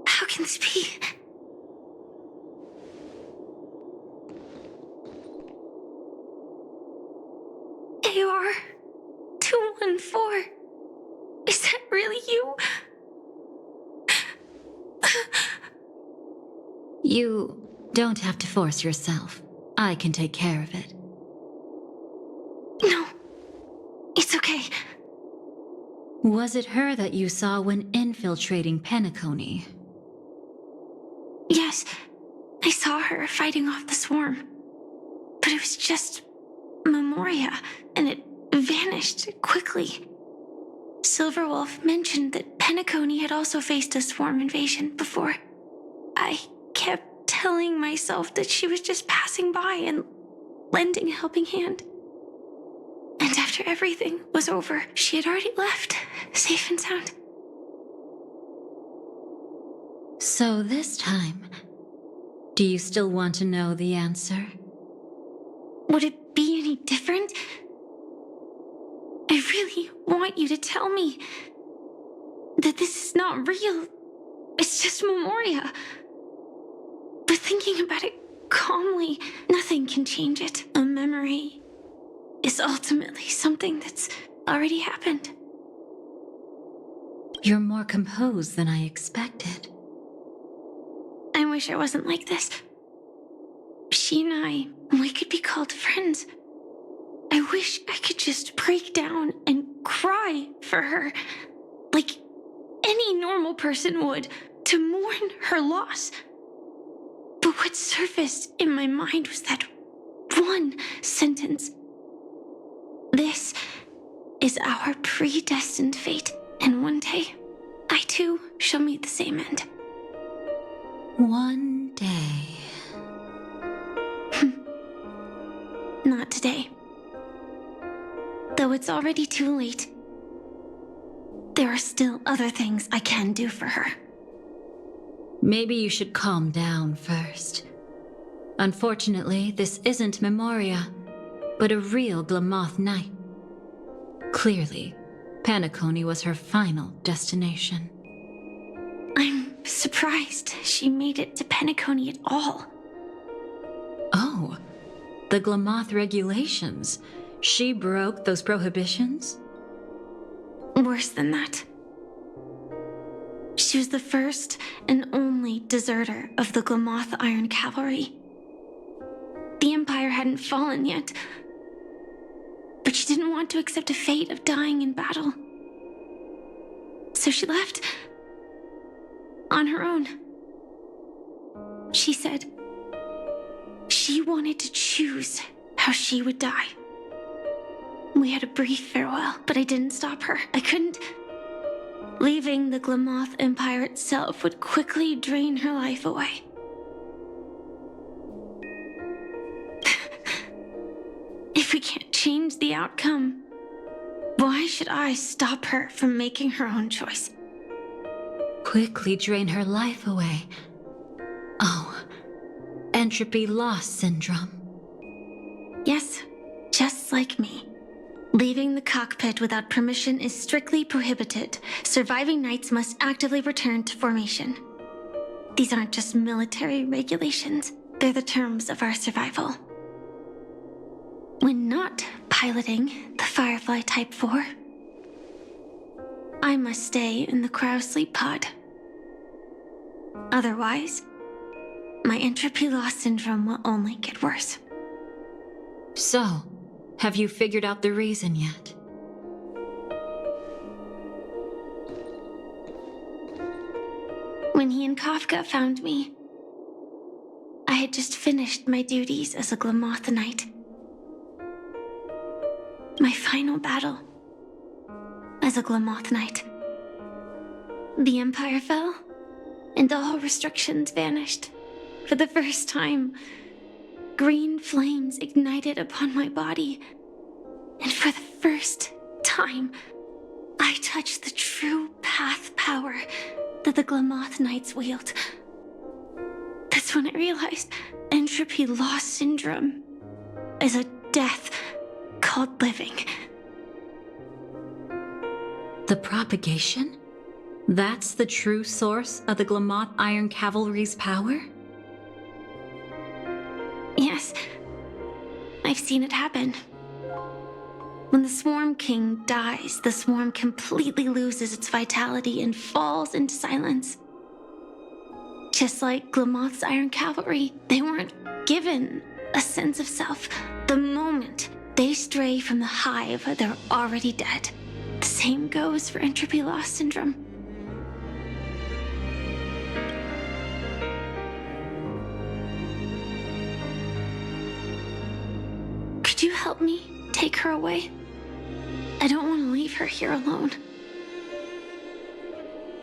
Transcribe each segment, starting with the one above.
How can this be? AR 214. Is that really you? You don't have to force yourself. I can take care of it. No, it's okay. Was it her that you saw when infiltrating Penacony? Yes, I saw her fighting off the swarm. But it was just Memoria, and it vanished quickly. Silverwolf mentioned that Penacony had also faced a swarm invasion before. I kept telling myself that she was just passing by and lending a helping hand. And after everything was over, she had already left, safe and sound. So this time, do you still want to know the answer? Would it be any different? I really want you to tell me that this is not real. It's just Memoria. But thinking about it calmly, nothing can change it. A memory is ultimately something that's already happened. You're more composed than I expected. I wish I wasn't like this. She and we could be called friends. I wish I could just break down and cry for her, like any normal person would, to mourn her loss. But what surfaced in my mind was that one sentence. This is our predestined fate, and one day, I too shall meet the same end. One day. Not today. Though it's already too late, there are still other things I can do for her. Maybe you should calm down first. Unfortunately, this isn't Memoria, but a real Glamoth Knight. Clearly, Penacony was her final destination. I'm surprised she made it to Penacony at all. Oh, the Glamoth regulations. She broke those prohibitions? Worse than that. She was the first and only deserter of the Glamoth Iron Cavalry. The Empire hadn't fallen yet, but she didn't want to accept a fate of dying in battle. So she left on her own. She said she wanted to choose how she would die. We had a brief farewell, but I didn't stop her. I couldn't. Leaving the Glamoth Empire itself would quickly drain her life away. If we can't change the outcome, why should I stop her from making her own choice? Quickly drain her life away. Oh, entropy loss syndrome. Yes, just like me. Leaving the cockpit without permission is strictly prohibited. Surviving knights must actively return to formation. These aren't just military regulations, they're the terms of our survival. When not piloting the Firefly Type 4, I must stay in the cryo sleep pod. Otherwise, my entropy loss syndrome will only get worse. So, have you figured out the reason yet? When he and Kafka found me, I had just finished my duties as a Glamoth Knight. My final battle as a Glamoth Knight. The Empire fell, and all restrictions vanished. For the first time, green flames ignited upon my body, and for the first time, I touched the true path power that the Glamoth Knights wield. That's when I realized entropy loss syndrome is a death called living. The propagation? That's the true source of the Glamoth Iron Cavalry's power? Yes, I've seen it happen. When the Swarm King dies, the swarm completely loses its vitality and falls into silence. Just like Glamoth's Iron Cavalry, they weren't given a sense of self. The moment they stray from the hive, they're already dead. The same goes for entropy loss syndrome. Could you help me take her away? I don't want to leave her here alone.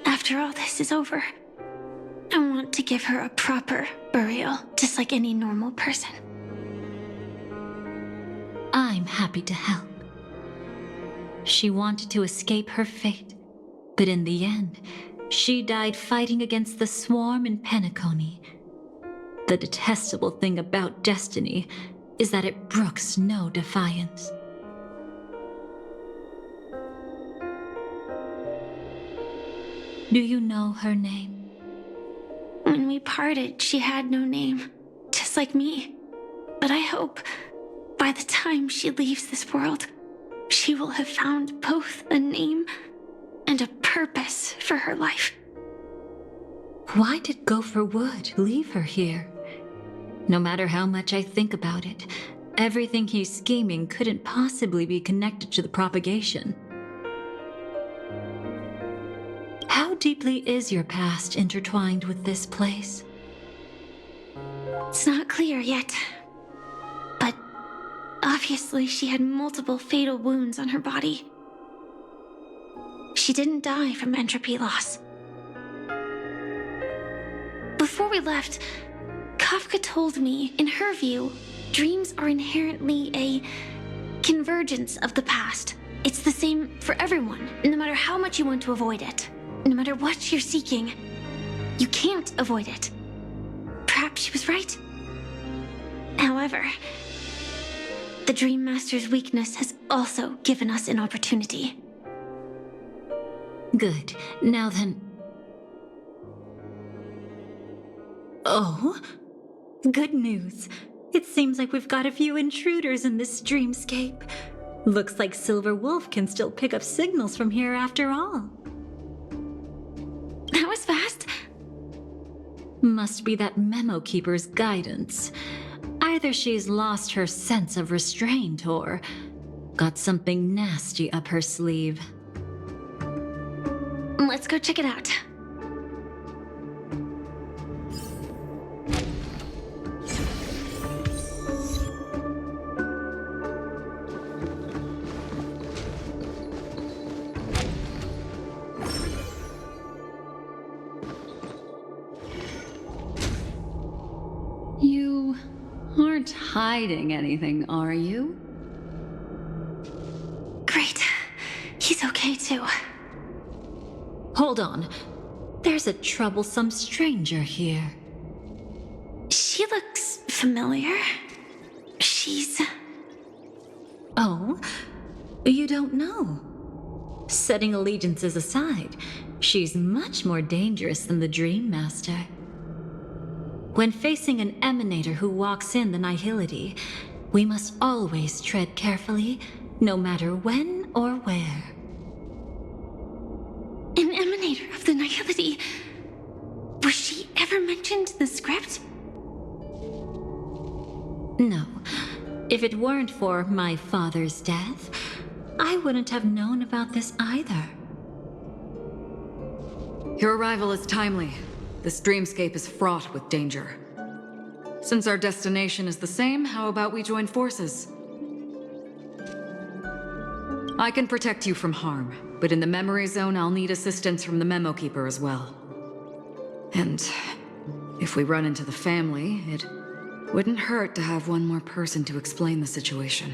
After all this is over, I want to give her a proper burial, just like any normal person. I'm happy to help. She wanted to escape her fate, but in the end, she died fighting against the swarm in Penacony. The detestable thing about destiny is that it brooks no defiance. Do you know her name? When we parted, she had no name, just like me. But I hope, by the time she leaves this world, she will have found both a name and a purpose for her life. Why did Gopher Wood leave her here? No matter how much I think about it, everything he's scheming couldn't possibly be connected to the propagation. How deeply is your past intertwined with this place? It's not clear yet. But obviously she had multiple fatal wounds on her body. She didn't die from entropy loss. Before we left, Kafka told me, in her view, dreams are inherently a convergence of the past. It's the same for everyone, no matter how much you want to avoid it. No matter what you're seeking, you can't avoid it. Perhaps she was right. However, the Dream Master's weakness has also given us an opportunity. Good. Now then... Oh? Good news. It seems like we've got a few intruders in this dreamscape. Looks like Silver Wolf can still pick up signals from here after all. That was fast. Must be that Memo Keeper's guidance. Either she's lost her sense of restraint or got something nasty up her sleeve. Let's go check it out. You aren't hiding anything, are you? Great. He's okay too. Hold on. There's a troublesome stranger here. She looks familiar. She's... Oh? You don't know? Setting allegiances aside, she's much more dangerous than the Dream Master. When facing an emanator who walks in the nihility, we must always tread carefully, no matter when or where. An emanator of the nihility. Was she ever mentioned in the script? No. If it weren't for my father's death, I wouldn't have known about this either. Your arrival is timely. This dreamscape is fraught with danger. Since our destination is the same, how about we join forces? I can protect you from harm, but in the memory zone, I'll need assistance from the Memo Keeper as well. And if we run into the family, it wouldn't hurt to have one more person to explain the situation.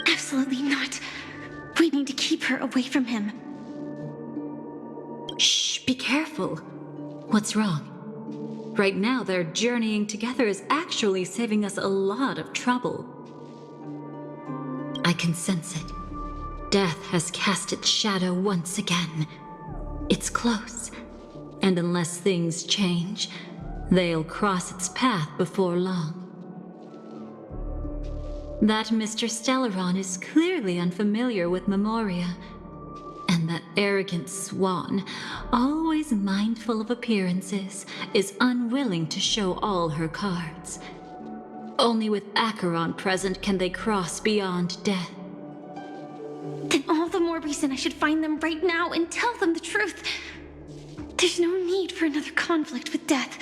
Absolutely not. We need to keep her away from him. Shh, be careful. What's wrong? Right now, their journeying together is actually saving us a lot of trouble. I can sense it. Death has cast its shadow once again. It's close, and unless things change, they'll cross its path before long. That Mr. Stellaron is clearly unfamiliar with Memoria, and that arrogant swan, always mindful of appearances, is unwilling to show all her cards. Only with Acheron present can they cross beyond death. Then all the more reason I should find them right now and tell them the truth. There's no need for another conflict with death.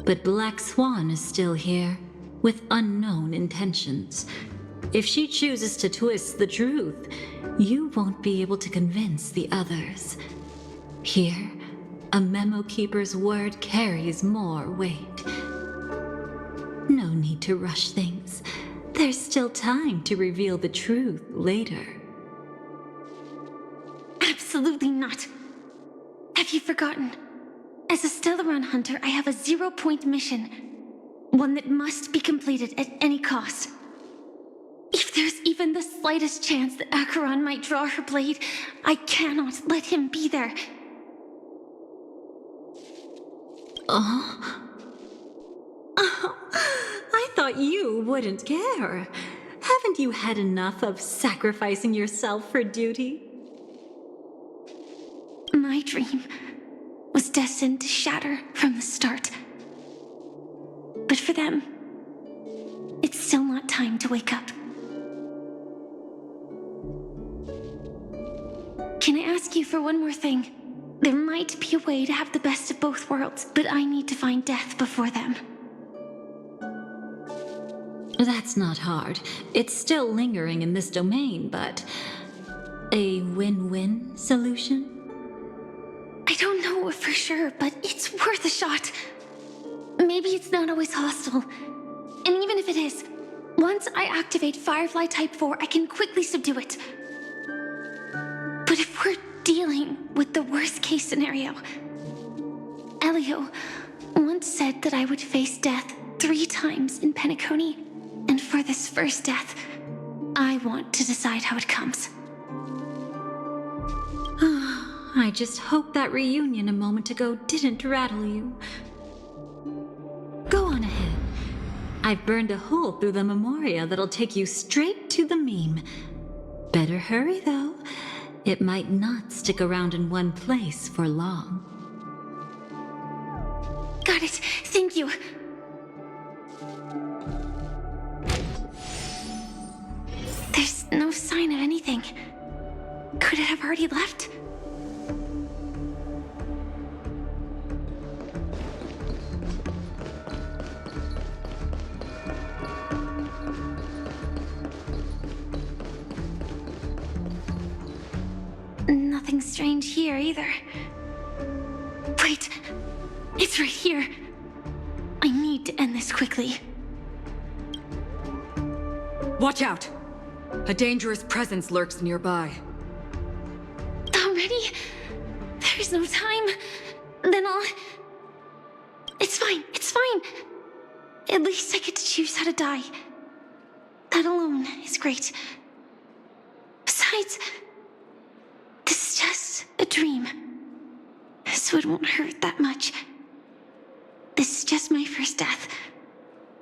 But Black Swan is still here, with unknown intentions. If she chooses to twist the truth, you won't be able to convince the others. Here, a memo keeper's word carries more weight. No need to rush things. There's still time to reveal the truth later. Absolutely not. Have you forgotten? As a Stellaron hunter, I have a 0-point mission. One that must be completed at any cost. If there's even the slightest chance that Acheron might draw her blade, I cannot let him be there. I thought you wouldn't care. Haven't you had enough of sacrificing yourself for duty? My dream was destined to shatter from the start. But for them, it's still not time to wake up. Can I ask you for one more thing? There might be a way to have the best of both worlds, but I need to find death before them. That's not hard. It's still lingering in this domain, but a win-win solution? I don't know for sure, but it's worth a shot. Maybe it's not always hostile. And even if it is, once I activate Firefly Type 4, I can quickly subdue it. But if we're dealing with the worst-case scenario, Elio once said that I would face death 3 times in Penacony, and for this first death, I want to decide how it comes. I just hope that reunion a moment ago didn't rattle you. Go on ahead. I've burned a hole through the Memoria that'll take you straight to the meme. Better hurry, though. It might not stick around in one place for long. Got it. Thank you. There's no sign of anything. Could it have already left? Nothing strange here either. Wait, it's right here. I need to end this quickly. Watch out! A dangerous presence lurks nearby. Already? There's no time. Then I'll... It's fine, it's fine. At least I get to choose how to die. That alone is great. Besides, this is just a dream, so it won't hurt that much. This is just my first death.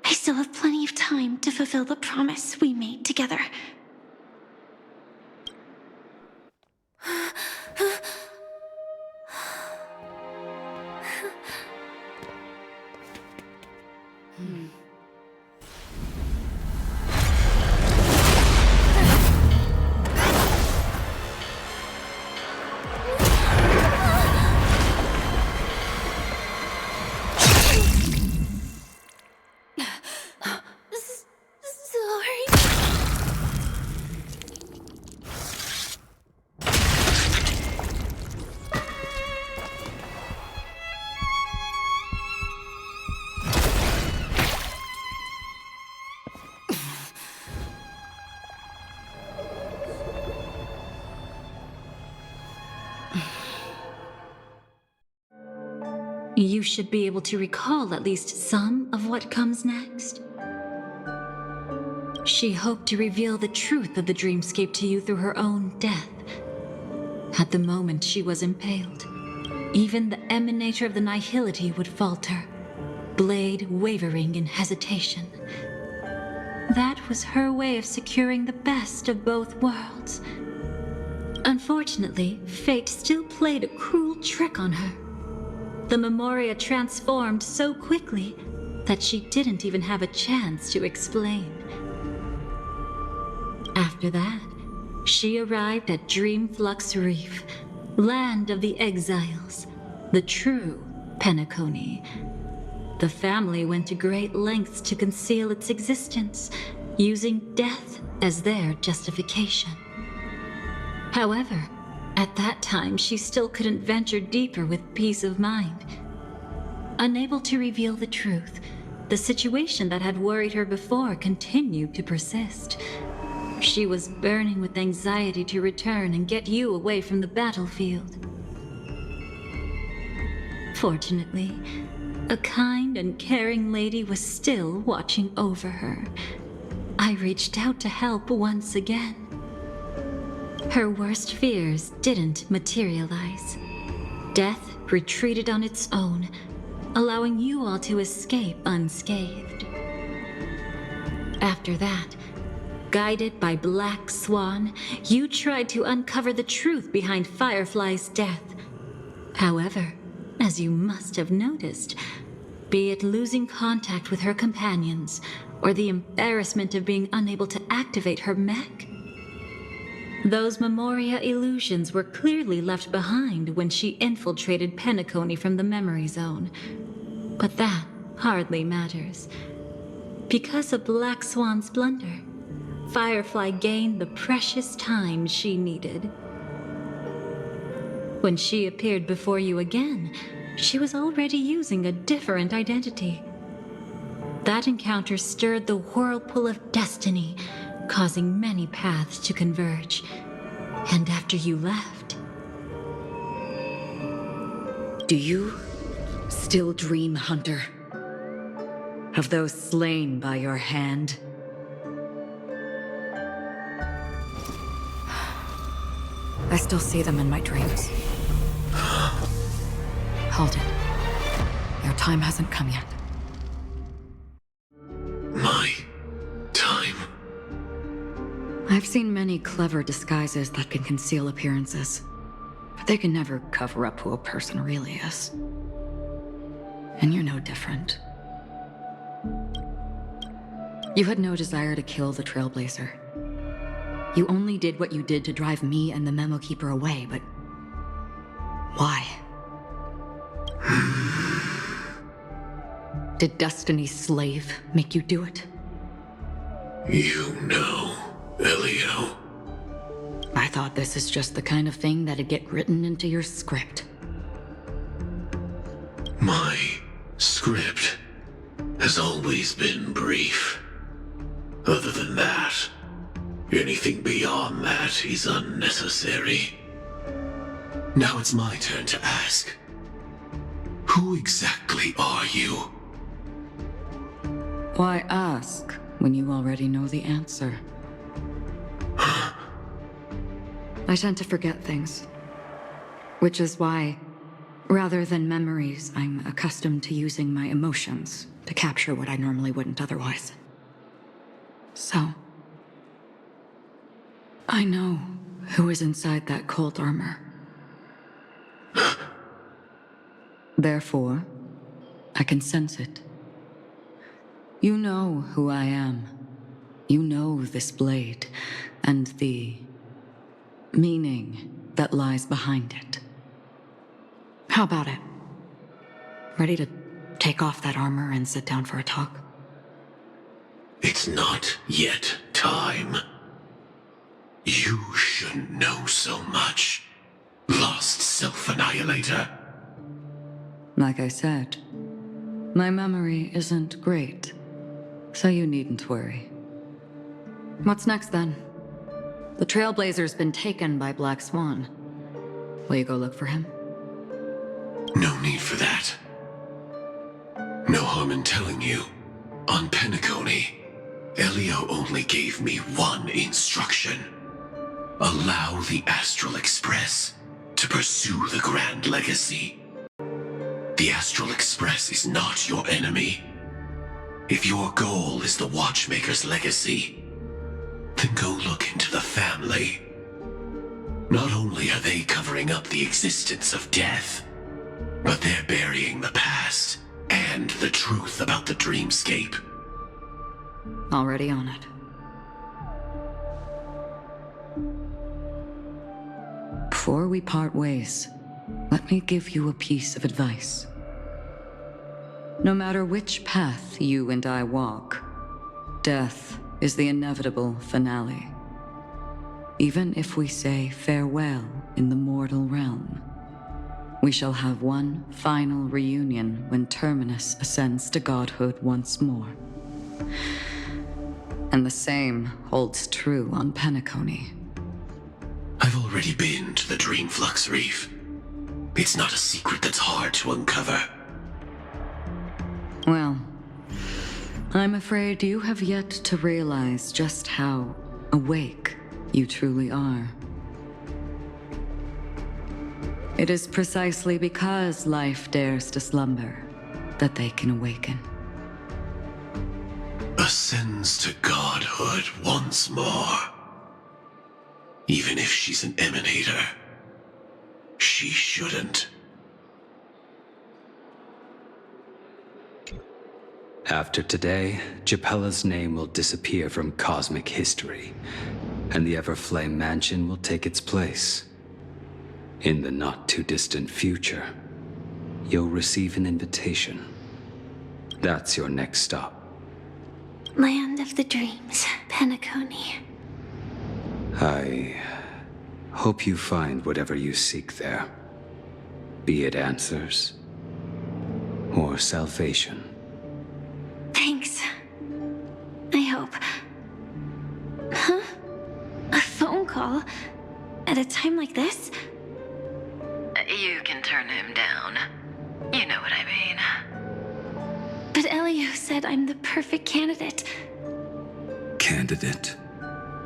I still have plenty of time to fulfill the promise we made together. You should be able to recall at least some of what comes next. She hoped to reveal the truth of the dreamscape to you through her own death. At the moment she was impaled, even the emanator of the nihility would falter, blade wavering in hesitation. That was her way of securing the best of both worlds. Unfortunately, fate still played a cruel trick on her. The Memoria transformed so quickly that she didn't even have a chance to explain. After that, she arrived at Dreamflux Reef, land of the exiles, the true Penacony. The family went to great lengths to conceal its existence, using death as their justification. However, at that time she still couldn't venture deeper with peace of mind. Unable to reveal the truth, the situation that had worried her before continued to persist. She was burning with anxiety to return and get you away from the battlefield. Fortunately, a kind and caring lady was still watching over her. I reached out to help once again. Her worst fears didn't materialize. Death retreated on its own, allowing you all to escape unscathed. After that, guided by Black Swan, you tried to uncover the truth behind Firefly's death. However, as you must have noticed, be it losing contact with her companions, or the embarrassment of being unable to activate her mech, those Memoria illusions were clearly left behind when she infiltrated Penacony from the memory zone. But that hardly matters. Because of Black Swan's blunder, Firefly gained the precious time she needed. When she appeared before you again, she was already using a different identity. That encounter stirred the whirlpool of destiny, causing many paths to converge. And after you left... Do you still dream, Hunter? Of those slain by your hand? I still see them in my dreams. Hold it. Your time hasn't come yet. My time? I've seen many clever disguises that can conceal appearances, but they can never cover up who a person really is. And you're no different. You had no desire to kill the Trailblazer. You only did what you did to drive me and the Memo Keeper away, but... why? Did Destiny's slave make you do it? You know, Elio. I thought this is just the kind of thing that'd get written into your script. My script has always been brief. Other than that, anything beyond that is unnecessary. Now it's my turn to ask. Who exactly are you? Why ask when you already know the answer? I tend to forget things. Which is why, rather than memories, I'm accustomed to using my emotions to capture what I normally wouldn't otherwise. So, I know who is inside that cold armor. Therefore, I can sense it. You know who I am. You know this blade, and the meaning that lies behind it. How about it? Ready to take off that armor and sit down for a talk? It's not yet time. You shouldn't know so much, lost self-annihilator. Like I said, my memory isn't great, so you needn't worry. What's next then? The Trailblazer's been taken by Black Swan. Will you go look for him? No need for that. No harm in telling you. On Penacony, Elio only gave me one instruction. Allow the Astral Express to pursue the Grand Legacy. The Astral Express is not your enemy. If your goal is the Watchmaker's legacy, then go look into the family. Not only are they covering up the existence of death, but they're burying the past and the truth about the dreamscape. Already on it. Before we part ways, let me give you a piece of advice. No matter which path you and I walk, death is the inevitable finale. Even if we say farewell in the mortal realm, we shall have one final reunion when Terminus ascends to godhood once more. And the same holds true on Penacony. I've already been to the Dreamflux Reef. It's not a secret that's hard to uncover. Well, I'm afraid you have yet to realize just how awake you truly are. It is precisely because life dares to slumber that they can awaken. Ascends to godhood once more. Even if she's an emanator, she shouldn't. After today, Japella's name will disappear from cosmic history, and the Everflame Mansion will take its place. In the not-too-distant future, you'll receive an invitation. That's your next stop. Land of the Dreams, Penacony. I hope you find whatever you seek there. Be it answers or salvation. Thanks. I hope. Huh? A phone call? At a time like this? You can turn him down. You know what I mean. But Elio said I'm the perfect candidate. Candidate?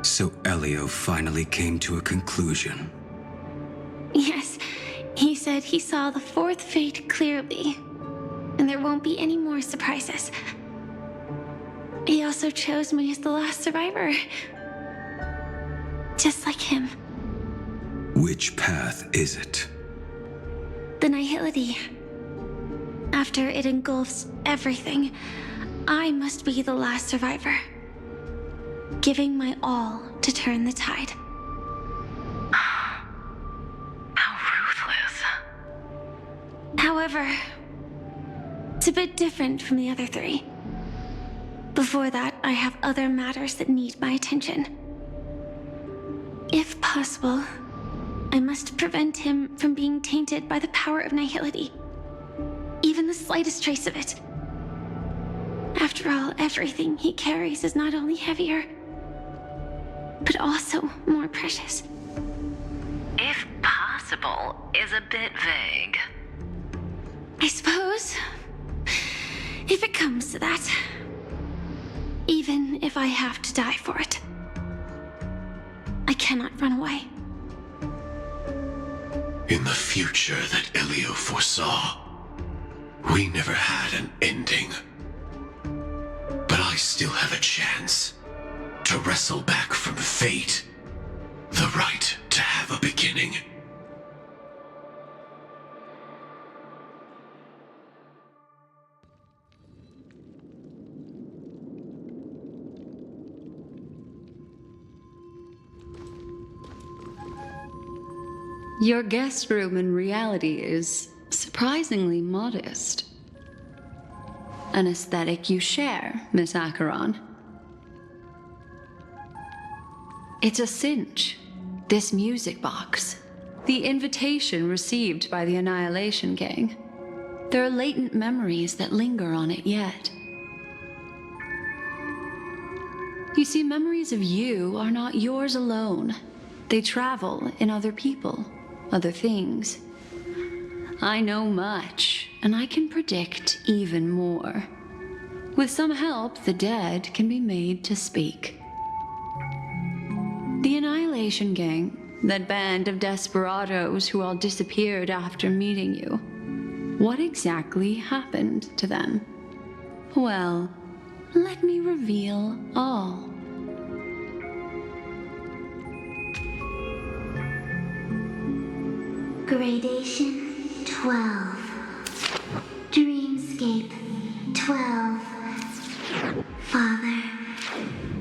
So Elio finally came to a conclusion. Yes, he said he saw the fourth fate clearly, and there won't be any more surprises. He also chose me as the last survivor. Just like him. Which path is it? The Nihility. After it engulfs everything, I must be the last survivor. Giving my all to turn the tide. How ruthless. However, it's a bit different from the other three. Before that, I have other matters that need my attention. If possible, I must prevent him from being tainted by the power of Nihility. Even the slightest trace of it. After all, everything he carries is not only heavier, but also more precious. If possible is a bit vague. I suppose, if it comes to that, even if I have to die for it, I cannot run away. In the future that Elio foresaw, we never had an ending. But I still have a chance to wrestle back from fate the right to have a beginning. Your guest room in reality is surprisingly modest. An aesthetic you share, Miss Acheron. It's a cinch, this music box. The invitation received by the Annihilation Gang. There are latent memories that linger on it yet. You see, memories of you are not yours alone. They travel in other people, other things. I know much, and I can predict even more. With some help, the dead can be made to speak. The Annihilation Gang, that band of desperados who all disappeared after meeting you. What exactly happened to them? Well, let me reveal all. Gradation 12. Dreamscape 12. Father,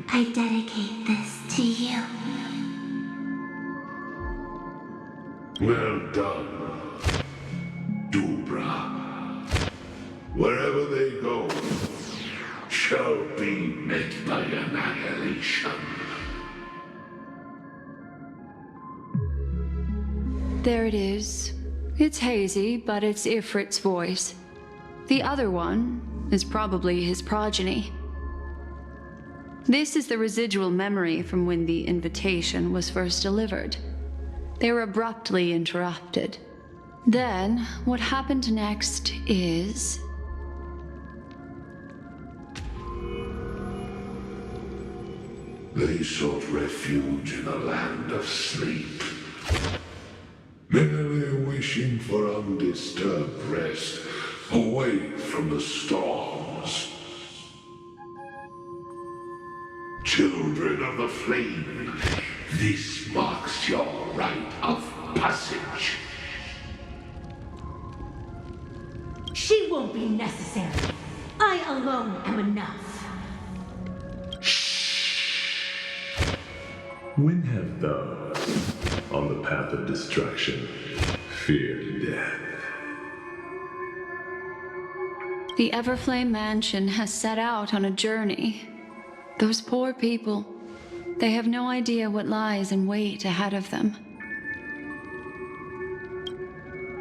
I dedicate this to you. Well done, Dubra. Wherever they go, shall be met by annihilation. There it is. It's hazy, but it's Ifrit's voice. The other one is probably his progeny. This is the residual memory from when the invitation was first delivered. They were abruptly interrupted. Then, what happened next is... They sought refuge in a land of sleep, merely wishing for undisturbed rest, away from the storms. Children of the flame, this marks your rite of passage. She won't be necessary. I alone am enough. When have those on the path of destruction feared death? The Everflame Mansion has set out on a journey. Those poor people, they have no idea what lies in wait ahead of them.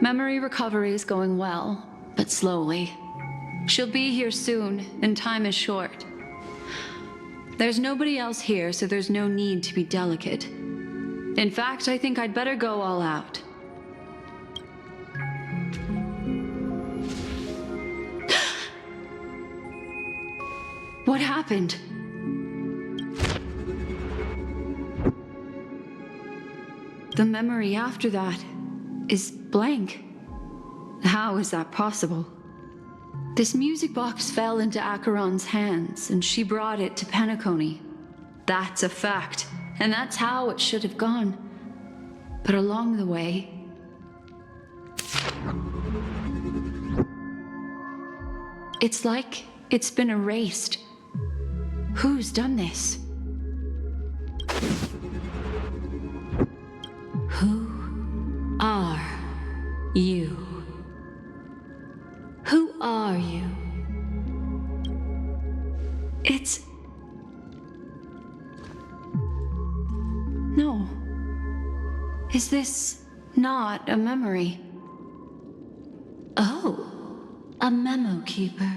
Memory recovery is going well, but slowly. She'll be here soon, and time is short. There's nobody else here, so there's no need to be delicate. In fact, I think I'd better go all out. What happened? The memory after that is blank. How is that possible? This music box fell into Acheron's hands, and she brought it to Penacony. That's a fact, and that's how it should have gone. But along the way... it's like it's been erased. Who's done this? Who are you? Who are you? It's... No. Is this not a memory? Oh, a memo keeper.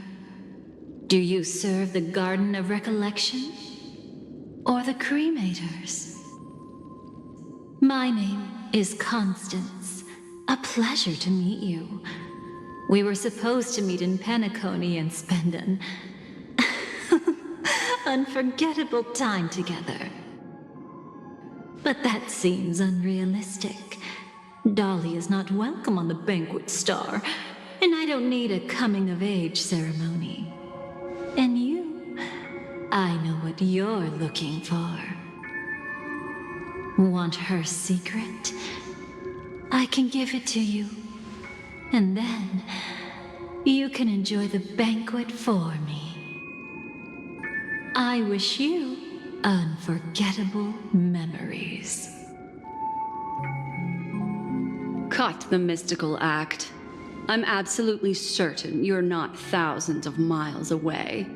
Do you serve the Garden of Recollection? Or the Cremators? My name is Constance. A pleasure to meet you. We were supposed to meet in Penacony and spend an unforgettable time together. But that seems unrealistic. Dhalia is not welcome on the Banquet Star, and I don't need a coming-of-age ceremony. And you, I know what you're looking for. Want her secret? I can give it to you. And then, you can enjoy the banquet for me. I wish you unforgettable memories. Cut the mystical act. I'm absolutely certain you're not thousands of miles away.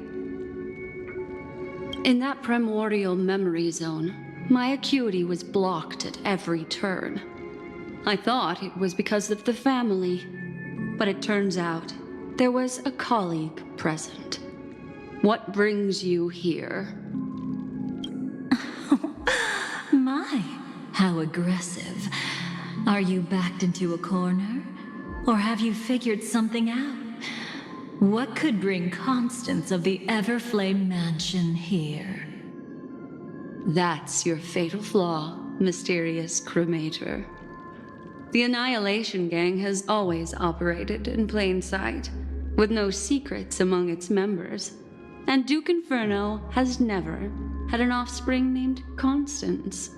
In that primordial memory zone, my acuity was blocked at every turn. I thought it was because of the family, but it turns out there was a colleague present. What brings you here? My, how aggressive. Are you backed into a corner? Or have you figured something out? What could bring Constance of the Everflame Mansion here? That's your fatal flaw, mysterious cremator. The Annihilation Gang has always operated in plain sight, with no secrets among its members. And Duke Inferno has never had an offspring named Constance.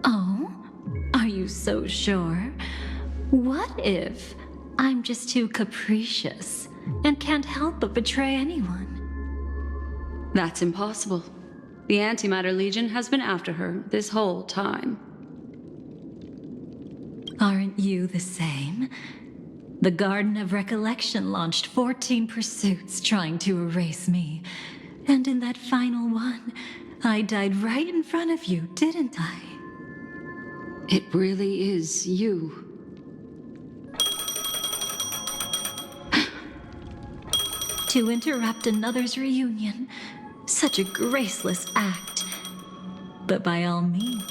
Oh? Are you so sure? What if I'm just too capricious and can't help but betray anyone? That's impossible. The Antimatter Legion has been after her this whole time. Aren't you the same? The Garden of Recollection launched 14 pursuits trying to erase me. And in that final one, I died right in front of you, didn't I? It really is you. To interrupt another's reunion, such a graceless act. But by all means.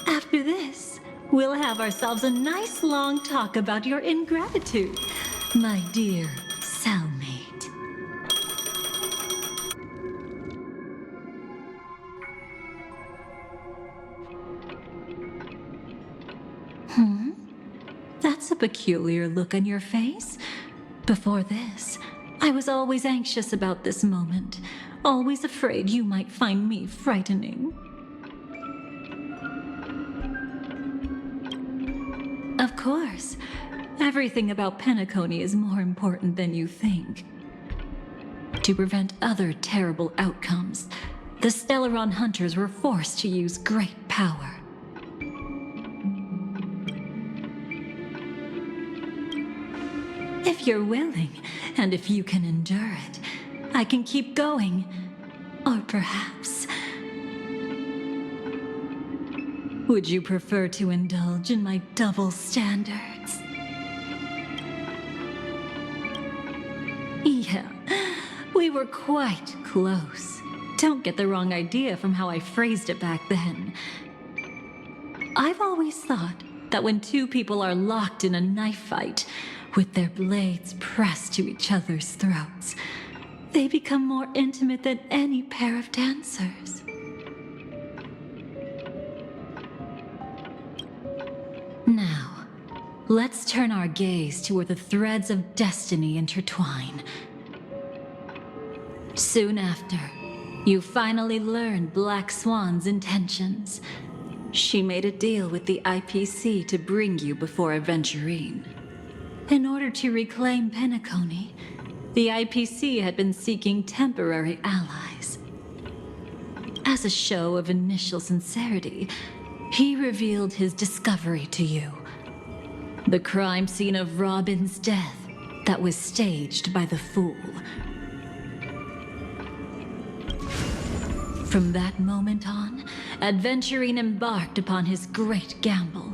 After this, we'll have ourselves a nice long talk about your ingratitude, my dear cellmate. That's a peculiar look on your face. Before this, I was always anxious about this moment, always afraid you might find me frightening. Of course, everything about Penacony is more important than you think. To prevent other terrible outcomes, the Stellaron hunters were forced to use great power. If you're willing, and if you can endure it, I can keep going. Or perhaps... would you prefer to indulge in my double standards? Yeah, we were quite close. Don't get the wrong idea from how I phrased it back then. I've always thought that when two people are locked in a knife fight, with their blades pressed to each other's throats, they become more intimate than any pair of dancers. Now, let's turn our gaze to where the threads of destiny intertwine. Soon after, you finally learned Black Swan's intentions. She made a deal with the IPC to bring you before Aventurine. In order to reclaim Penacony, the IPC had been seeking temporary allies. As a show of initial sincerity, he revealed his discovery to you. The crime scene of Robin's death that was staged by the Fool. From that moment on, Aventurine embarked upon his great gamble.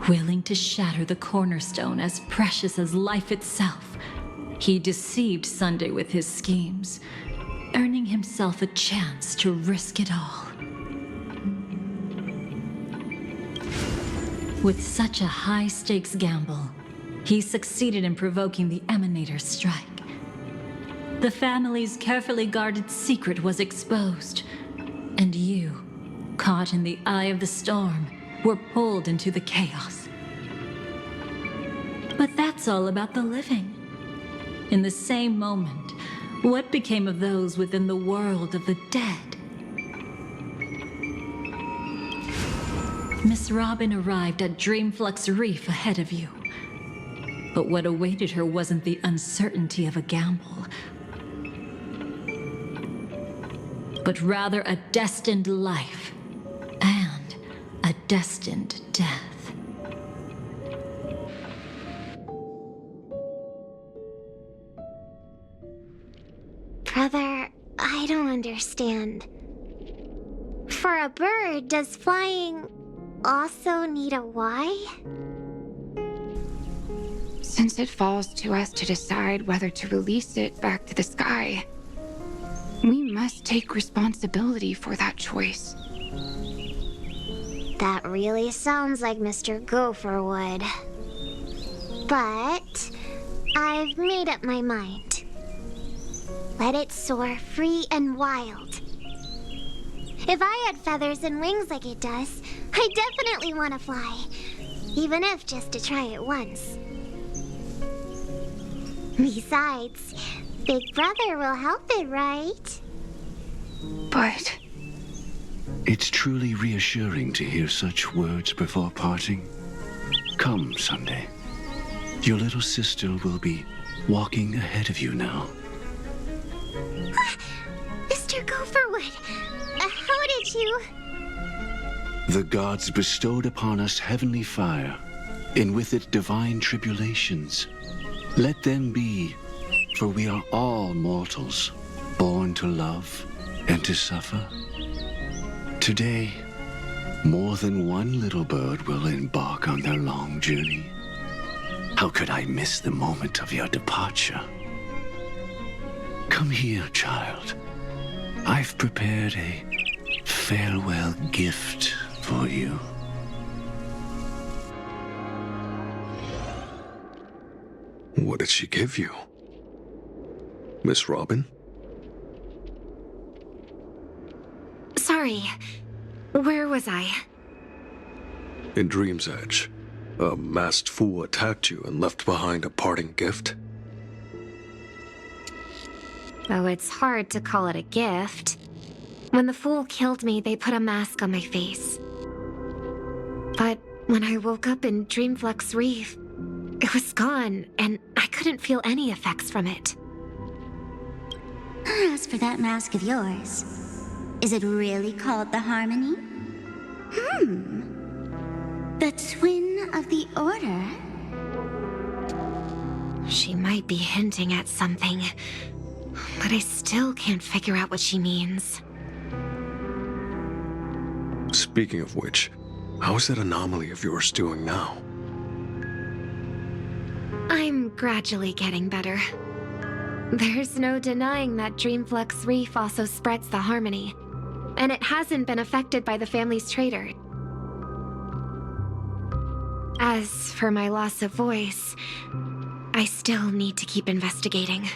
Willing to shatter the cornerstone as precious as life itself, he deceived Sunday with his schemes, earning himself a chance to risk it all. With such a high-stakes gamble, he succeeded in provoking the Emanator's strike. The family's carefully guarded secret was exposed, and you, caught in the eye of the storm, were pulled into the chaos. But that's all about the living. In the same moment, what became of those within the world of the dead? Miss Robin arrived at Dreamflux Reef ahead of you. But what awaited her wasn't the uncertainty of a gamble, but rather a destined life and a destined death. Brother, I don't understand. For a bird, does flying also need a why? Since it falls to us to decide whether to release it back to the sky, we must take responsibility for that choice. That really sounds like Mr. Gopher would. But I've made up my mind. Let it soar free and wild. If I had feathers and wings like it does, I definitely want to fly. Even if just to try it once. Besides, Big Brother will help it, right? But It's truly reassuring to hear such words before parting. Come, Sunday. Your little sister will be walking ahead of you now. Mr. Gopherwood, how did you... The gods bestowed upon us heavenly fire, and with it divine tribulations. Let them be, for we are all mortals, born to love and to suffer. Today, more than one little bird will embark on their long journey. How could I miss the moment of your departure? Come here, child. I've prepared a farewell gift for you. What did she give you? Miss Robin? Sorry. Where was I? In Dream's Edge, a masked fool attacked you and left behind a parting gift. Though it's hard to call it a gift. When the fool killed me, they put a mask on my face. But when I woke up in Dreamflux Reef, it was gone, and I couldn't feel any effects from it. As for that mask of yours, is it really called the Harmony? The twin of the Order? She might be hinting at something, but I still can't figure out what she means. Speaking of which, how is that anomaly of yours doing now? I'm gradually getting better. There's no denying that Dreamflux Reef also spreads the Harmony, and it hasn't been affected by the family's traitor. As for my loss of voice, I still need to keep investigating.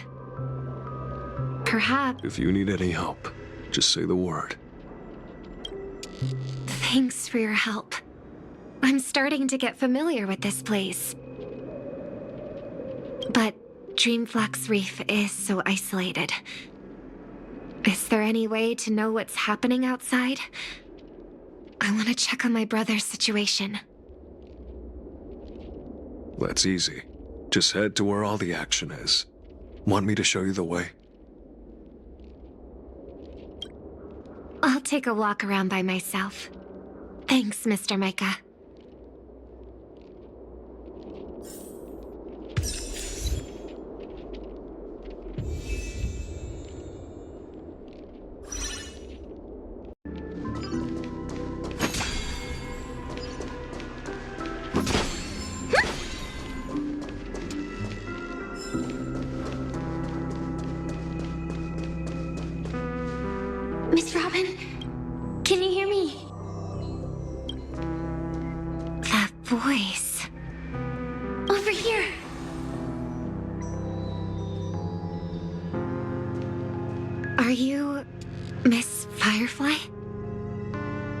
Perhaps... If you need any help, just say the word. Thanks for your help. I'm starting to get familiar with this place. But Dreamflux Reef is so isolated. Is there any way to know what's happening outside? I want to check on my brother's situation. That's easy. Just head to where all the action is. Want me to show you the way? I'll take a walk around by myself. Thanks, Mr. Micah. Miss Robin, can you hear me? That voice. Over here. Are you Miss Firefly?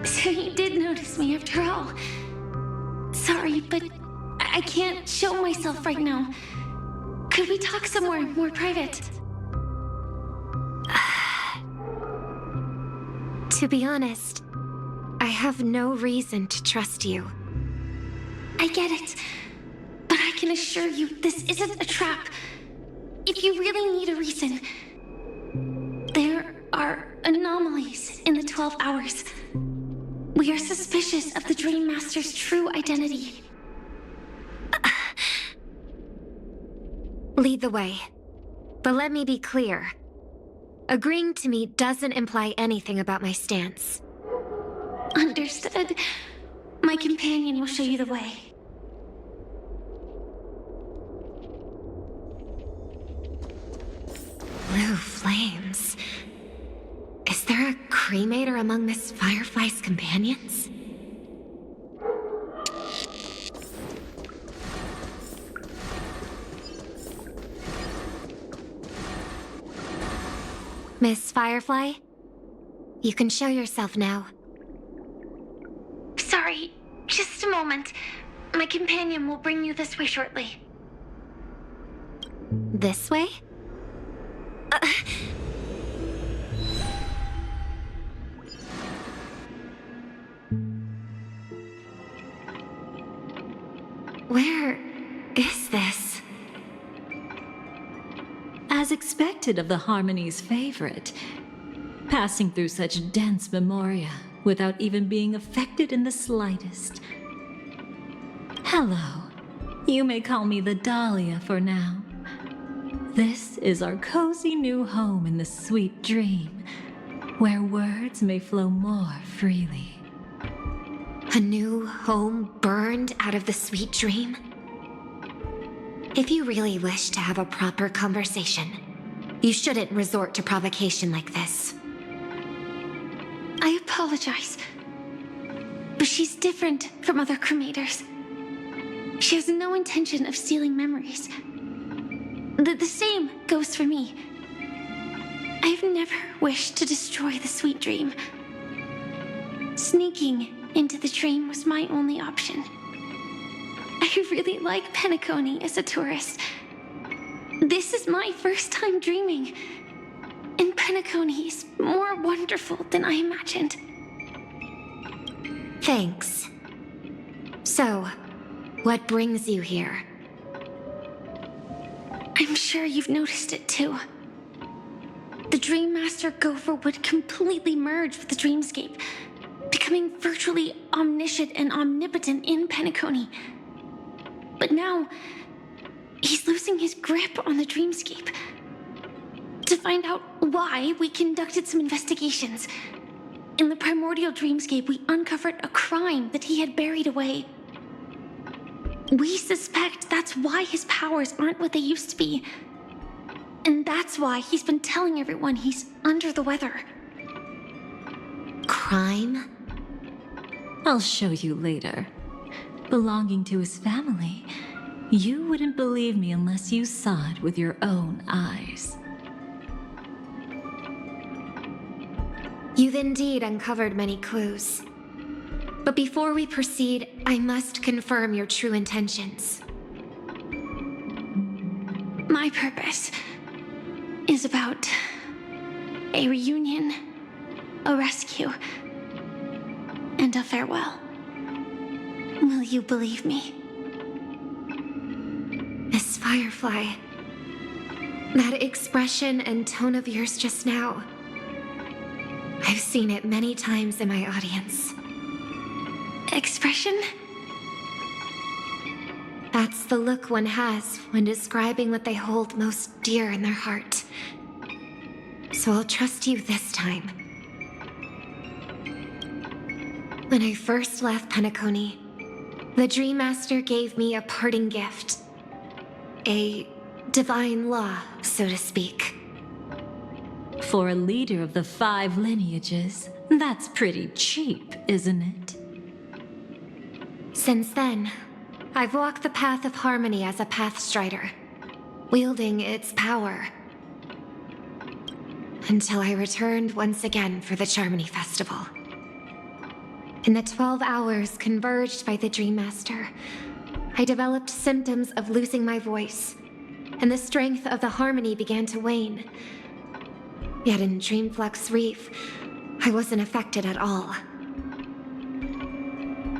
So you did notice me after all. Sorry, but I can't show myself right now. Could we talk somewhere more private? To be honest, I have no reason to trust you. I get it, but I can assure you this isn't a trap. If you really need a reason, there are anomalies in the 12 hours. We are suspicious of the Dream Master's true identity. Lead the way, but let me be clear. Agreeing to me doesn't imply anything about my stance. Understood. My companion will show you the way. Blue flames. Is there a cremator among Miss Firefly's companions? Miss Firefly, you can show yourself now. Sorry, just a moment. My companion will bring you this way shortly. This way? Where is this? As expected of the Harmony's favorite, passing through such dense memoria without even being affected in the slightest. Hello. You may call me the Dhalia for now. This is our cozy new home in the sweet dream, where words may flow more freely. A new home burned out of the sweet dream? If you really wish to have a proper conversation, you shouldn't resort to provocation like this. I apologize, but she's different from other cremators. She has no intention of stealing memories. The same goes for me. I've never wished to destroy the sweet dream. Sneaking into the dream was my only option. I really like Penacony as a tourist. This is my first time dreaming, and Penacony is more wonderful than I imagined. Thanks. So, what brings you here? I'm sure you've noticed it too. The Dream Master Gopher would completely merge with the dreamscape, becoming virtually omniscient and omnipotent in Penacony. But now, he's losing his grip on the dreamscape. To find out why, we conducted some investigations. In the primordial dreamscape, we uncovered a crime that he had buried away. We suspect that's why his powers aren't what they used to be. And that's why he's been telling everyone he's under the weather. Crime? I'll show you later. Belonging to his family, you wouldn't believe me unless you saw it with your own eyes. You've indeed uncovered many clues. But before we proceed, I must confirm your true intentions. My purpose is about a reunion, a rescue, and a farewell. Will you believe me? Miss Firefly, that expression and tone of yours just now, I've seen it many times in my audience. Expression? That's the look one has when describing what they hold most dear in their heart. So I'll trust you this time. When I first left Penacony, the Dream Master gave me a parting gift. A divine law, so to speak. For a leader of the 5 lineages, that's pretty cheap, isn't it? Since then, I've walked the path of harmony as a Pathstrider, wielding its power. Until I returned once again for the Charmony Festival. In the 12 hours converged by the Dream Master, I developed symptoms of losing my voice, and the strength of the harmony began to wane. Yet in Dreamflux Reef, I wasn't affected at all.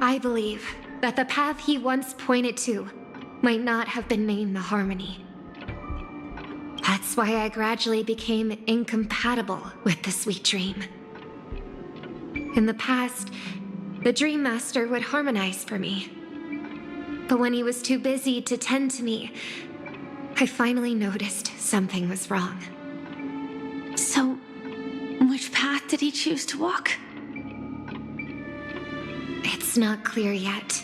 I believe that the path he once pointed to might not have been named the Harmony. That's why I gradually became incompatible with the sweet dream. In the past, the Dream Master would harmonize for me. But when he was too busy to tend to me, I finally noticed something was wrong. So, which path did he choose to walk? It's not clear yet.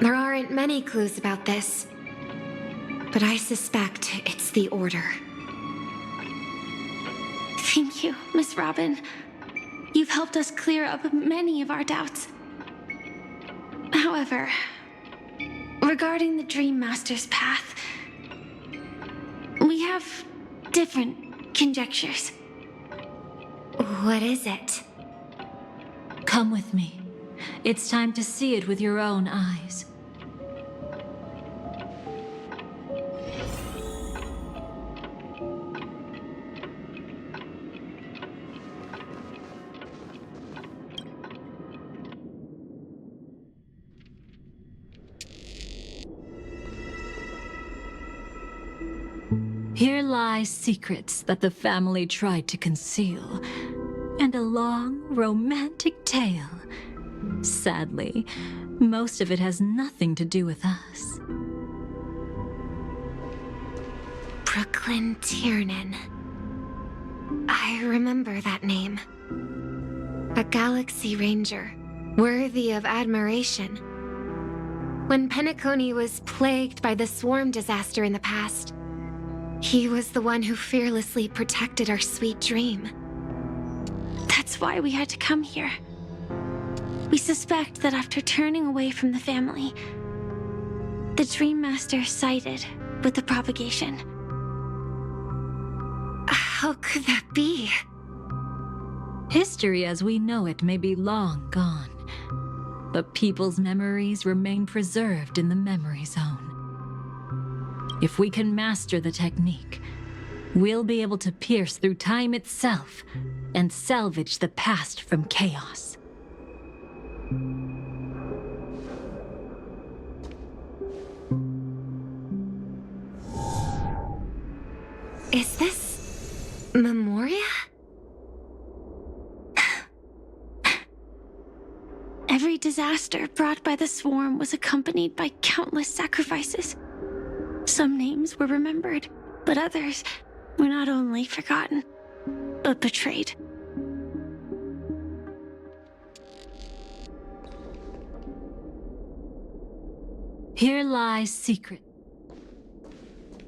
There aren't many clues about this, but I suspect it's the Order. Thank you, Miss Robin. You've helped us clear up many of our doubts. However, regarding the Dream Master's path, we have different conjectures. What is it? Come with me. It's time to see it with your own eyes. Here lie secrets that the family tried to conceal, and a long, romantic tale. Sadly, most of it has nothing to do with us. Brooklyn Tiernan. I remember that name. A Galaxy Ranger, worthy of admiration. When Penacony was plagued by the swarm disaster in the past, he was the one who fearlessly protected our sweet dream. That's why we had to come here. We suspect that after turning away from the family, the Dream Master sided with the propagation. How could that be? History as we know it may be long gone, but people's memories remain preserved in the memory zone. If we can master the technique, we'll be able to pierce through time itself and salvage the past from chaos. Is this Memoria? Every disaster brought by the swarm was accompanied by countless sacrifices. Some names were remembered, but others were not only forgotten, but betrayed. Here lies secret.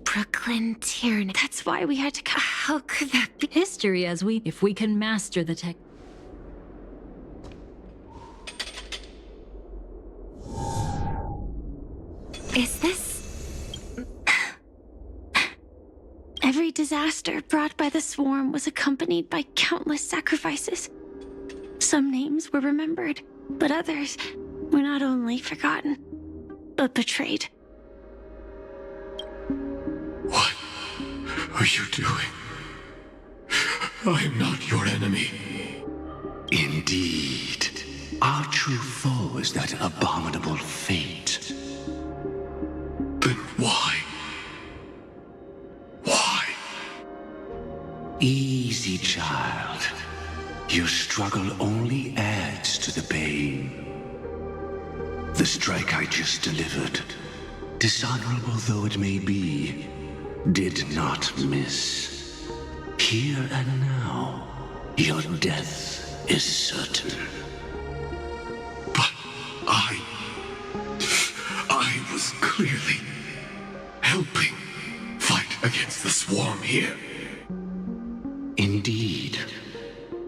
Brooklyn Tiernan. That's why we had to come. How could that be? History as if we can master the tech. Is this? Every disaster brought by the swarm was accompanied by countless sacrifices. Some names were remembered, but others were not only forgotten, but betrayed. What are you doing? I am not your enemy. Indeed. Our true foe is that abominable fate. Then why? Why? Easy, child. Your struggle only adds to the pain. The strike I just delivered, dishonorable though it may be, did not miss. Here and now, your death is certain. But I was clearly helping fight against the swarm here. Indeed.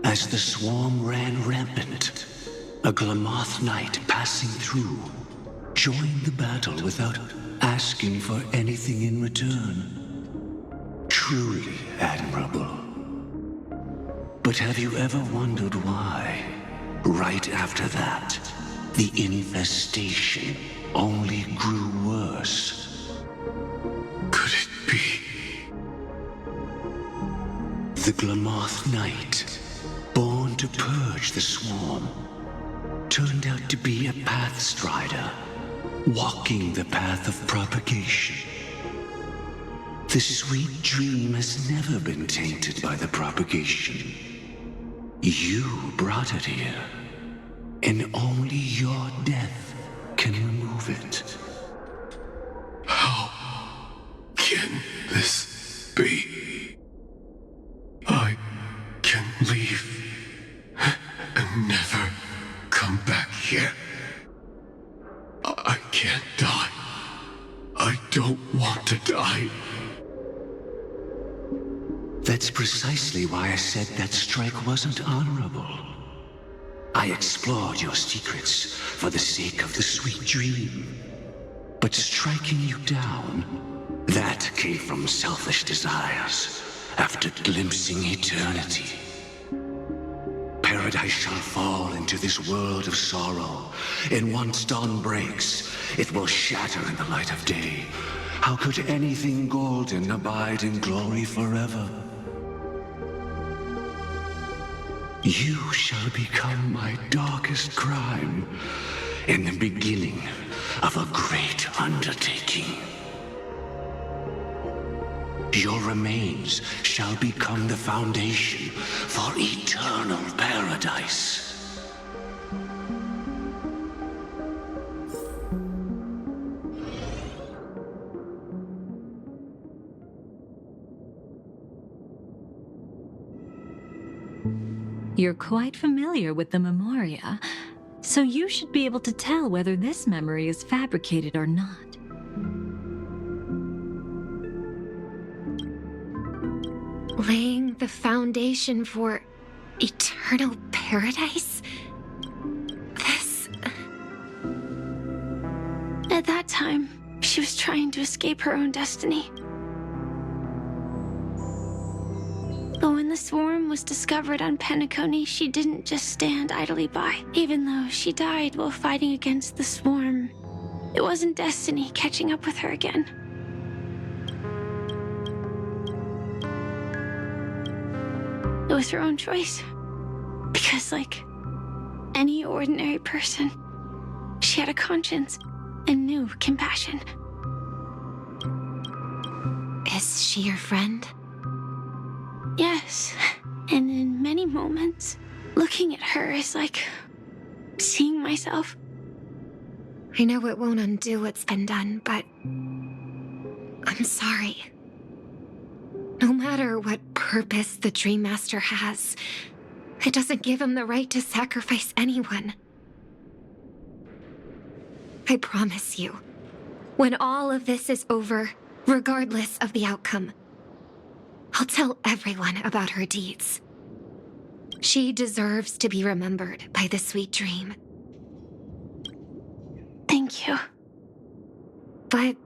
As the swarm ran rampant, a Glamoth knight passing through joined the battle without asking for anything in return. Truly admirable. But have you ever wondered why, right after that, the infestation only grew worse? Could it be? The Glamoth Knight, born to purge the swarm, turned out to be a pathstrider, walking the path of propagation. The sweet dream has never been tainted by the propagation. You brought it here, and only your death can remove it. How can this be? I can leave and never come back here. I can't die. I don't want to die. That's precisely why I said that strike wasn't honorable. I explored your secrets for the sake of the sweet dream. But striking you down, that came from selfish desires after glimpsing eternity. paradise shall fall into this world of sorrow. And once dawn breaks, it will shatter in the light of day. How could anything golden abide in glory forever? You shall become my darkest crime, and the beginning of a great undertaking. Your remains shall become the foundation for eternal paradise. You're quite familiar with the Memoria, so you should be able to tell whether this memory is fabricated or not. Laying the foundation for eternal paradise? This... At that time, she was trying to escape her own destiny. But when the swarm was discovered on Penacony, she didn't just stand idly by. Even though she died while fighting against the swarm, it wasn't destiny catching up with her again. It was her own choice. Because, like any ordinary person, she had a conscience and knew compassion. Is she your friend? Yes, and in many moments, looking at her is like seeing myself. I know it won't undo what's been done, but I'm sorry. No matter what purpose the Dream Master has, it doesn't give him the right to sacrifice anyone. I promise you, when all of this is over, regardless of the outcome, I'll tell everyone about her deeds. She deserves to be remembered by the sweet dream. Thank you. But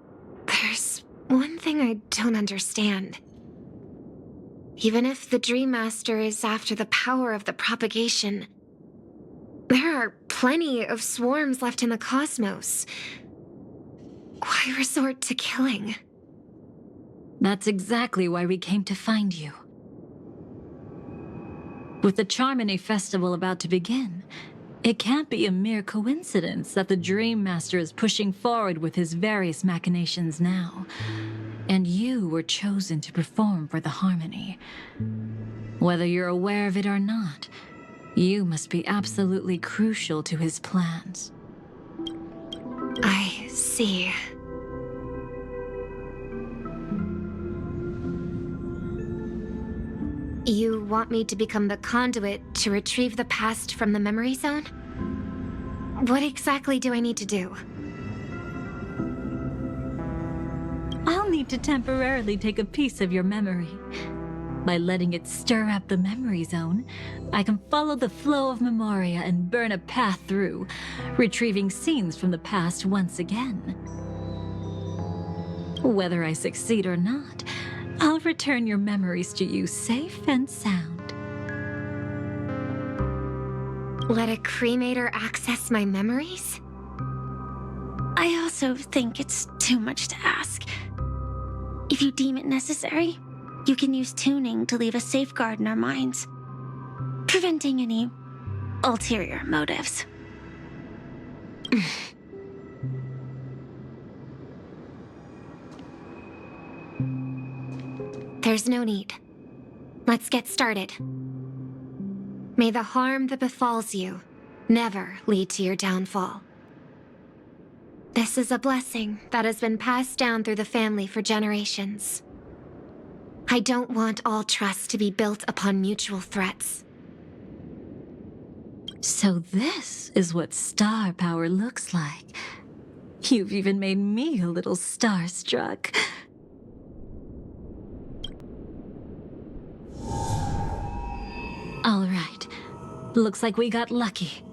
there's one thing I don't understand. Even if the Dream Master is after the power of the propagation, there are plenty of swarms left in the cosmos. Why resort to killing? That's exactly why we came to find you. With the Charmony Festival about to begin, it can't be a mere coincidence that the Dream Master is pushing forward with his various machinations now. And you were chosen to perform for the Harmony. Whether you're aware of it or not, you must be absolutely crucial to his plans. I see. You want me to become the conduit to retrieve the past from the memory zone? What exactly do I need to do? I'll need to temporarily take a piece of your memory. By letting it stir up the memory zone, I can follow the flow of Memoria and burn a path through, retrieving scenes from the past once again. Whether I succeed or not, I'll return your memories to you safe and sound. Let a cremator access my memories? I also think it's too much to ask. If you deem it necessary, you can use tuning to leave a safeguard in our minds, preventing any ulterior motives. There's no need. Let's get started. May the harm that befalls you never lead to your downfall. This is a blessing that has been passed down through the family for generations. I don't want all trust to be built upon mutual threats. So this is what star power looks like. You've even made me a little starstruck. All right. Looks like we got lucky.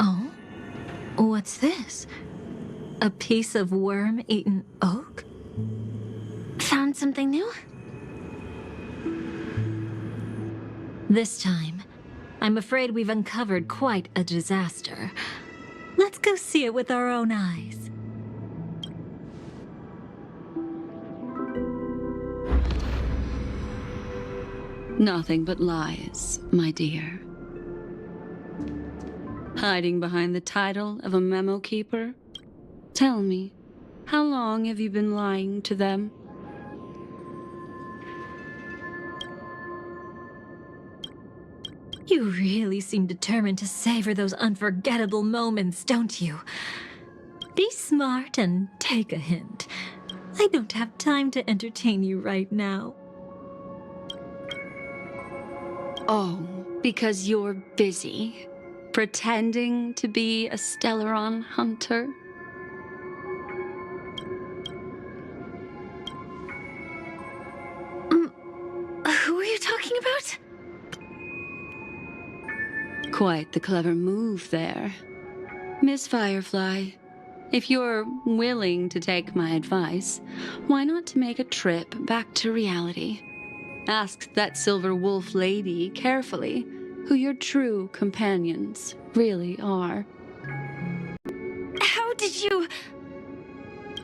Oh? What's this? A piece of worm-eaten oak? Found something new? This time, I'm afraid we've uncovered quite a disaster. Let's go see it with our own eyes. Nothing but lies, my dear. Hiding behind the title of a memo keeper? Tell me, how long have you been lying to them? You really seem determined to savor those unforgettable moments, don't you? Be smart and take a hint. I don't have time to entertain you right now. Oh, because you're busy, pretending to be a Stellaron hunter? Who are you talking about? Quite the clever move there. Miss Firefly, if you're willing to take my advice, why not make a trip back to reality? Ask that Silver Wolf lady carefully who your true companions really are. How did you...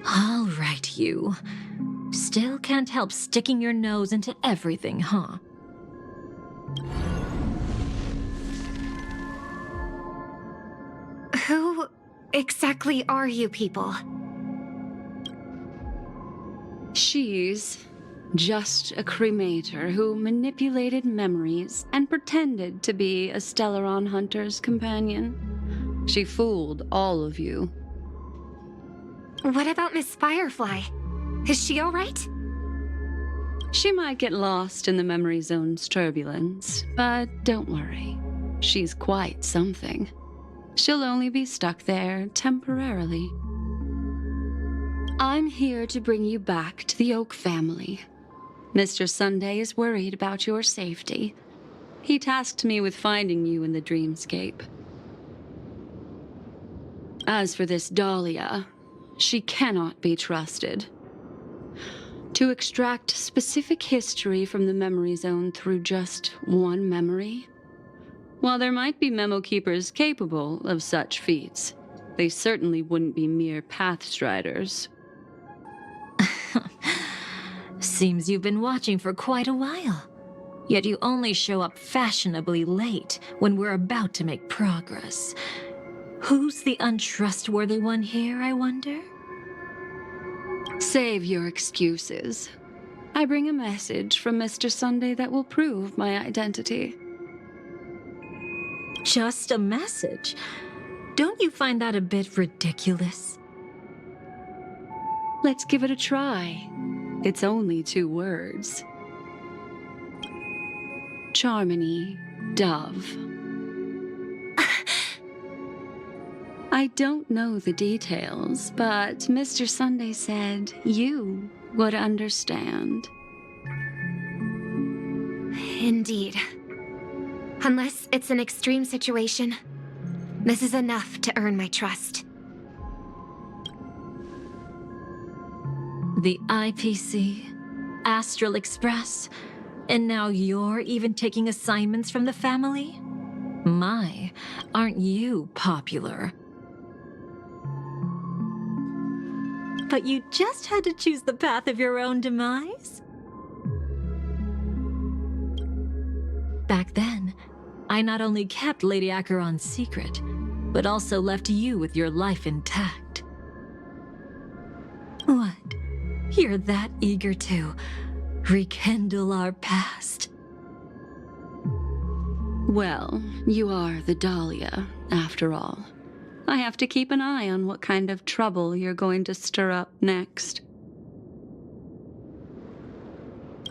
All right, you. Still can't help sticking your nose into everything, huh? Who exactly are you people? She's just a cremator who manipulated memories and pretended to be a Stellaron hunter's companion. She fooled all of you. What about Miss Firefly? Is she all right? She might get lost in the memory zone's turbulence, but don't worry. She's quite something. She'll only be stuck there temporarily. I'm here to bring you back to the Oak family. Mr. Sunday is worried about your safety. He tasked me with finding you in the dreamscape. As for this Dhalia, she cannot be trusted. To extract specific history from the memory zone through just one memory? While there might be memo keepers capable of such feats, they certainly wouldn't be mere pathstriders. Seems you've been watching for quite a while. Yet you only show up fashionably late when we're about to make progress. Who's the untrustworthy one here, I wonder? Save your excuses. I bring a message from Mr. Sunday that will prove my identity. Just a message? Don't you find that a bit ridiculous? Let's give it a try. It's only 2 words. Charmony, Dove. I don't know the details, but Mr. Sunday said you would understand. Indeed. Unless it's an extreme situation, this is enough to earn my trust. The IPC, Astral Express, and now you're even taking assignments from the family? My, aren't you popular? But you just had to choose the path of your own demise? Back then, I not only kept Lady Acheron's secret, but also left you with your life intact. What? You're that eager to rekindle our past? Well, you are the Dhalia, after all. I have to keep an eye on what kind of trouble you're going to stir up next.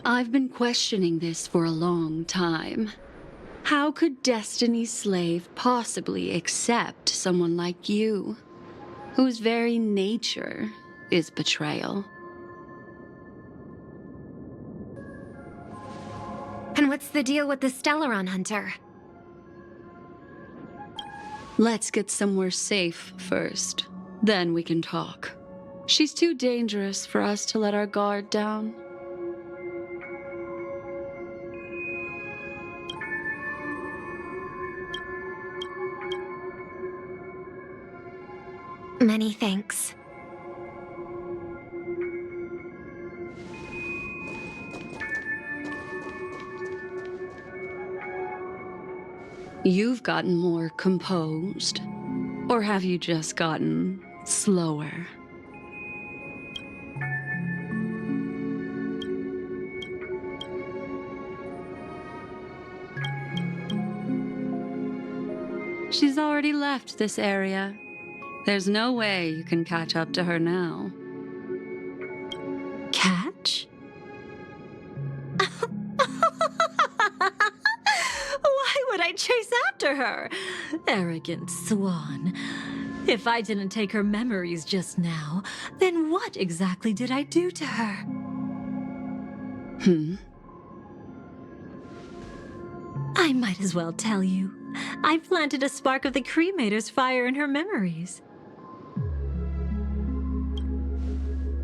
I've been questioning this for a long time. How could Destiny's slave possibly accept someone like you, whose very nature is betrayal? And what's the deal with the Stellaron hunter? Let's get somewhere safe first. Then we can talk. She's too dangerous for us to let our guard down. Many thanks. You've gotten more composed. Or have you just gotten slower? She's already left this area. There's no way you can catch up to her now. Catch? Why would I chase after her? Arrogant swan. If I didn't take her memories just now, then what exactly did I do to her? I might as well tell you. I planted a spark of the cremator's fire in her memories.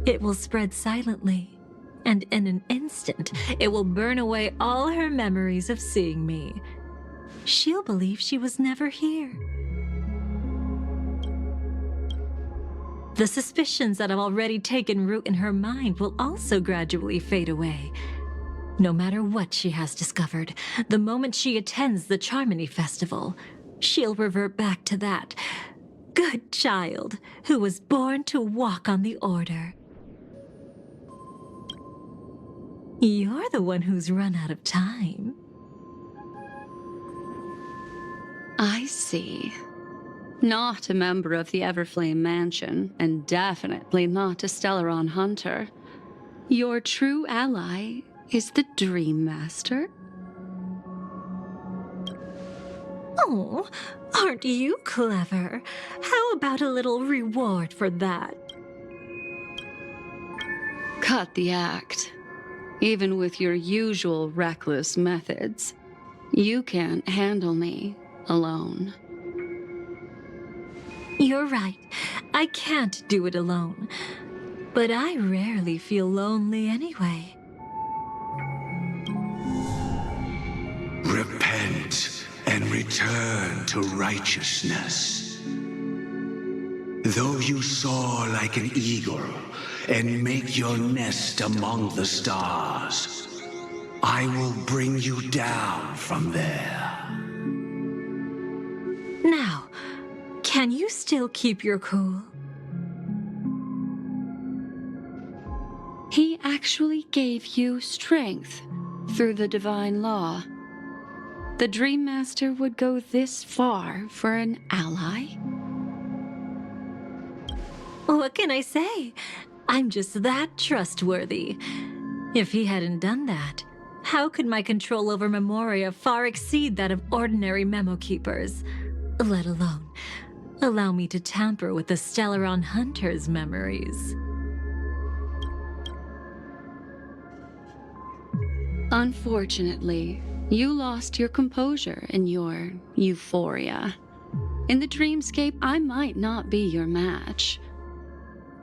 It will spread silently, and in an instant, it will burn away all her memories of seeing me. She'll believe she was never here. The suspicions that have already taken root in her mind will also gradually fade away. No matter what she has discovered, the moment she attends the Charmony Festival, she'll revert back to that good child who was born to walk on the Order. You're the one who's run out of time. I see. Not a member of the Everflame Mansion, and definitely not a Stellaron hunter. Your true ally is the Dream Master? Oh, aren't you clever? How about a little reward for that? Cut the act. Even with your usual reckless methods, you can't handle me alone. You're right. I can't do it alone. But I rarely feel lonely anyway. Repent and return to righteousness. Though you soar like an eagle and make your nest among the stars, I will bring you down from there. Now, can you still keep your cool? He actually gave you strength through the divine law. The Dream Master would go this far for an ally? What can I say? I'm just that trustworthy. If he hadn't done that, how could my control over Memoria far exceed that of ordinary memo keepers? Let alone allow me to tamper with the Stellaron Hunter's memories. Unfortunately, you lost your composure in your euphoria. In the dreamscape, I might not be your match.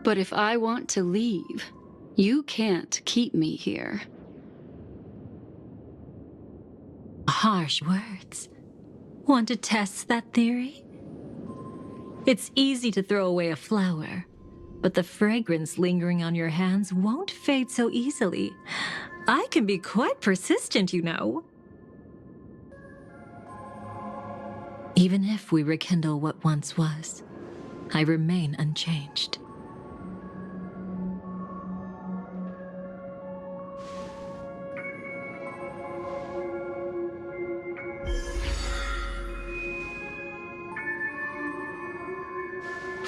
But if I want to leave, you can't keep me here. Harsh words. Want to test that theory? It's easy to throw away a flower, but the fragrance lingering on your hands won't fade so easily. I can be quite persistent, you know. Even if we rekindle what once was, I remain unchanged.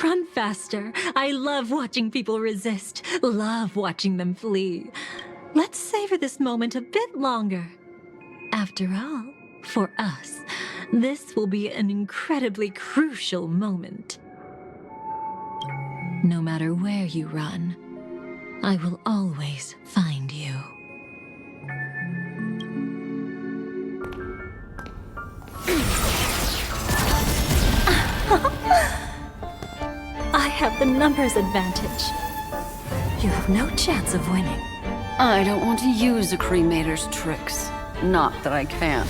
Run faster. I love watching people resist, love watching them flee. Let's savor this moment a bit longer. After all, for us, this will be an incredibly crucial moment. No matter where you run, I will always find you. I have the numbers advantage. You have no chance of winning. I don't want to use a cremator's tricks. Not that I can't.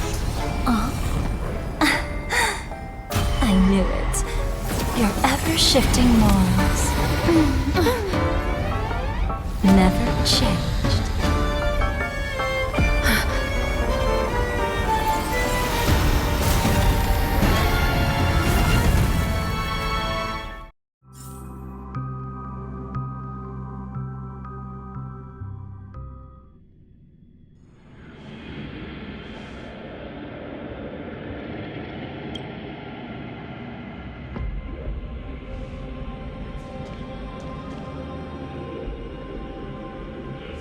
I knew it. your ever-shifting morals. Never changed.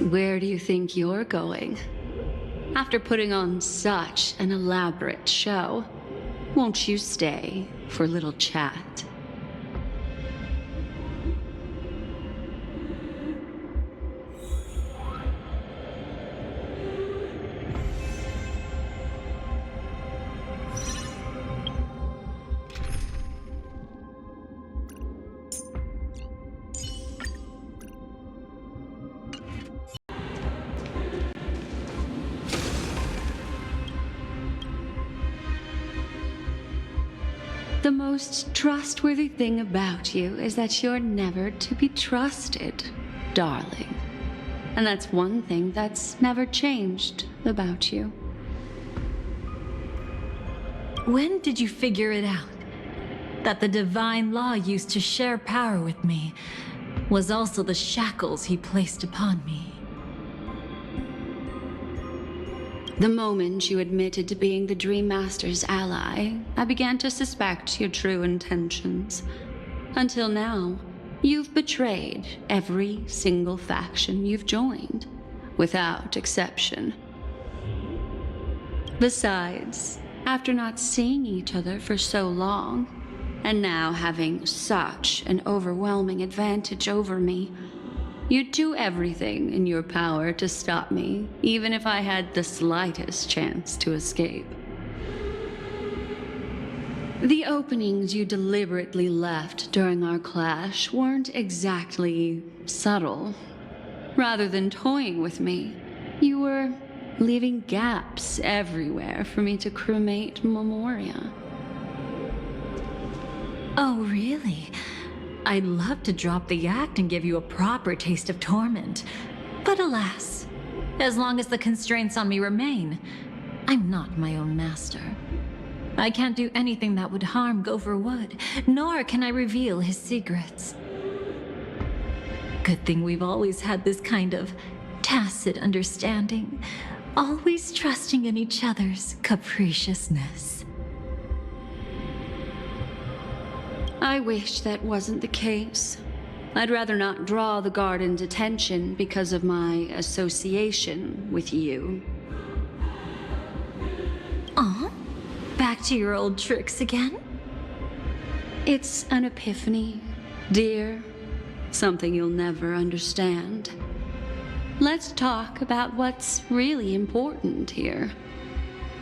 Where do you think you're going? After putting on such an elaborate show, won't you stay for a little chat? The most trustworthy thing about you is that you're never to be trusted, darling. And that's one thing that's never changed about you. When did you figure it out? That the divine law used to share power with me was also the shackles he placed upon me. The moment you admitted to being the Dream Master's ally, I began to suspect your true intentions. Until now, you've betrayed every single faction you've joined, without exception. Besides, after not seeing each other for so long, and now having such an overwhelming advantage over me, you'd do everything in your power to stop me, even if I had the slightest chance to escape. The openings you deliberately left during our clash weren't exactly subtle. Rather than toying with me, you were leaving gaps everywhere for me to cremate Memoria. Oh, really? I'd love to drop the act and give you a proper taste of torment. But alas, as long as the constraints on me remain, I'm not my own master. I can't do anything that would harm Gopher Wood, nor can I reveal his secrets. Good thing we've always had this kind of tacit understanding, always trusting in each other's capriciousness. I wish that wasn't the case. I'd rather not draw the Garden's attention because of my association with you. Aw, back to your old tricks again? It's an epiphany, dear. Something you'll never understand. Let's talk about what's really important here.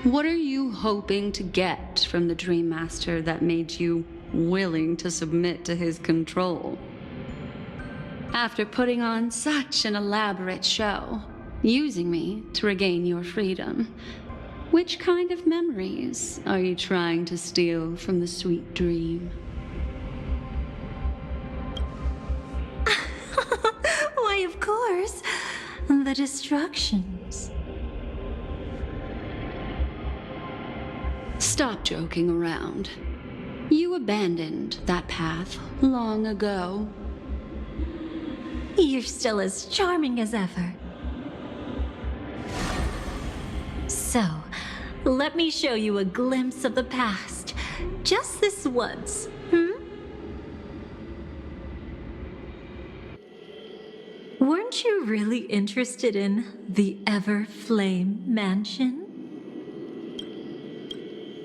What are you hoping to get from the Dream Master that made you willing to submit to his control? After putting on such an elaborate show, using me to regain your freedom, which kind of memories are you trying to steal from the sweet dream? Why, of course, the destructions. Stop joking around. You abandoned that path long ago. You're still as charming as ever. So, let me show you a glimpse of the past. Just this once, Weren't you really interested in the Everflame Mansion?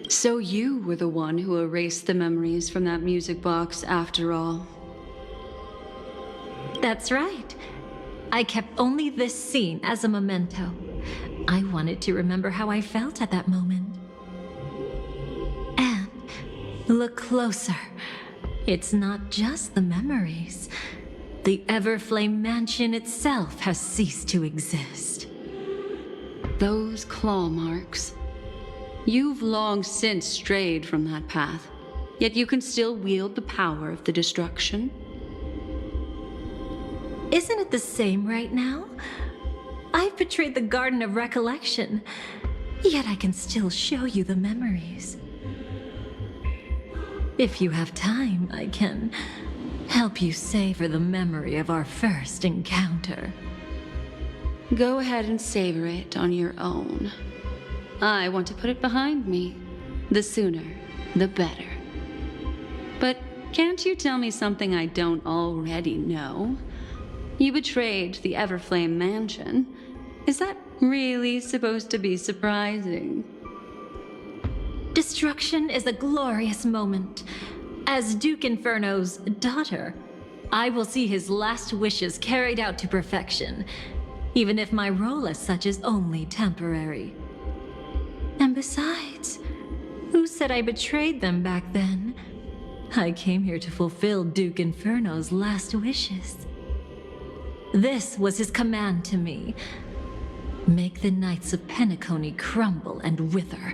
So you were the one who erased the memories from that music box after all. That's right. I kept only this scene as a memento. I wanted to remember how I felt at that moment. And look closer. It's not just the memories. The Everflame Mansion itself has ceased to exist. Those claw marks. You've long since strayed from that path. yet you can still wield the power of the destruction. Isn't it the same right now? I've betrayed the Garden of Recollection, yet I can still show you the memories. If you have time, I can help you savor the memory of our first encounter. Go ahead and savor it on your own. I want to put it behind me. The sooner, the better. But can't you tell me something I don't already know? You betrayed the Everflame Mansion. Is that really supposed to be surprising? Destruction is a glorious moment. As Duke Inferno's daughter, I will see his last wishes carried out to perfection, even if my role as such is only temporary. And besides, who said I betrayed them back then? I came here to fulfill Duke Inferno's last wishes. This was his command to me. Make the Knights of Penacony crumble and wither.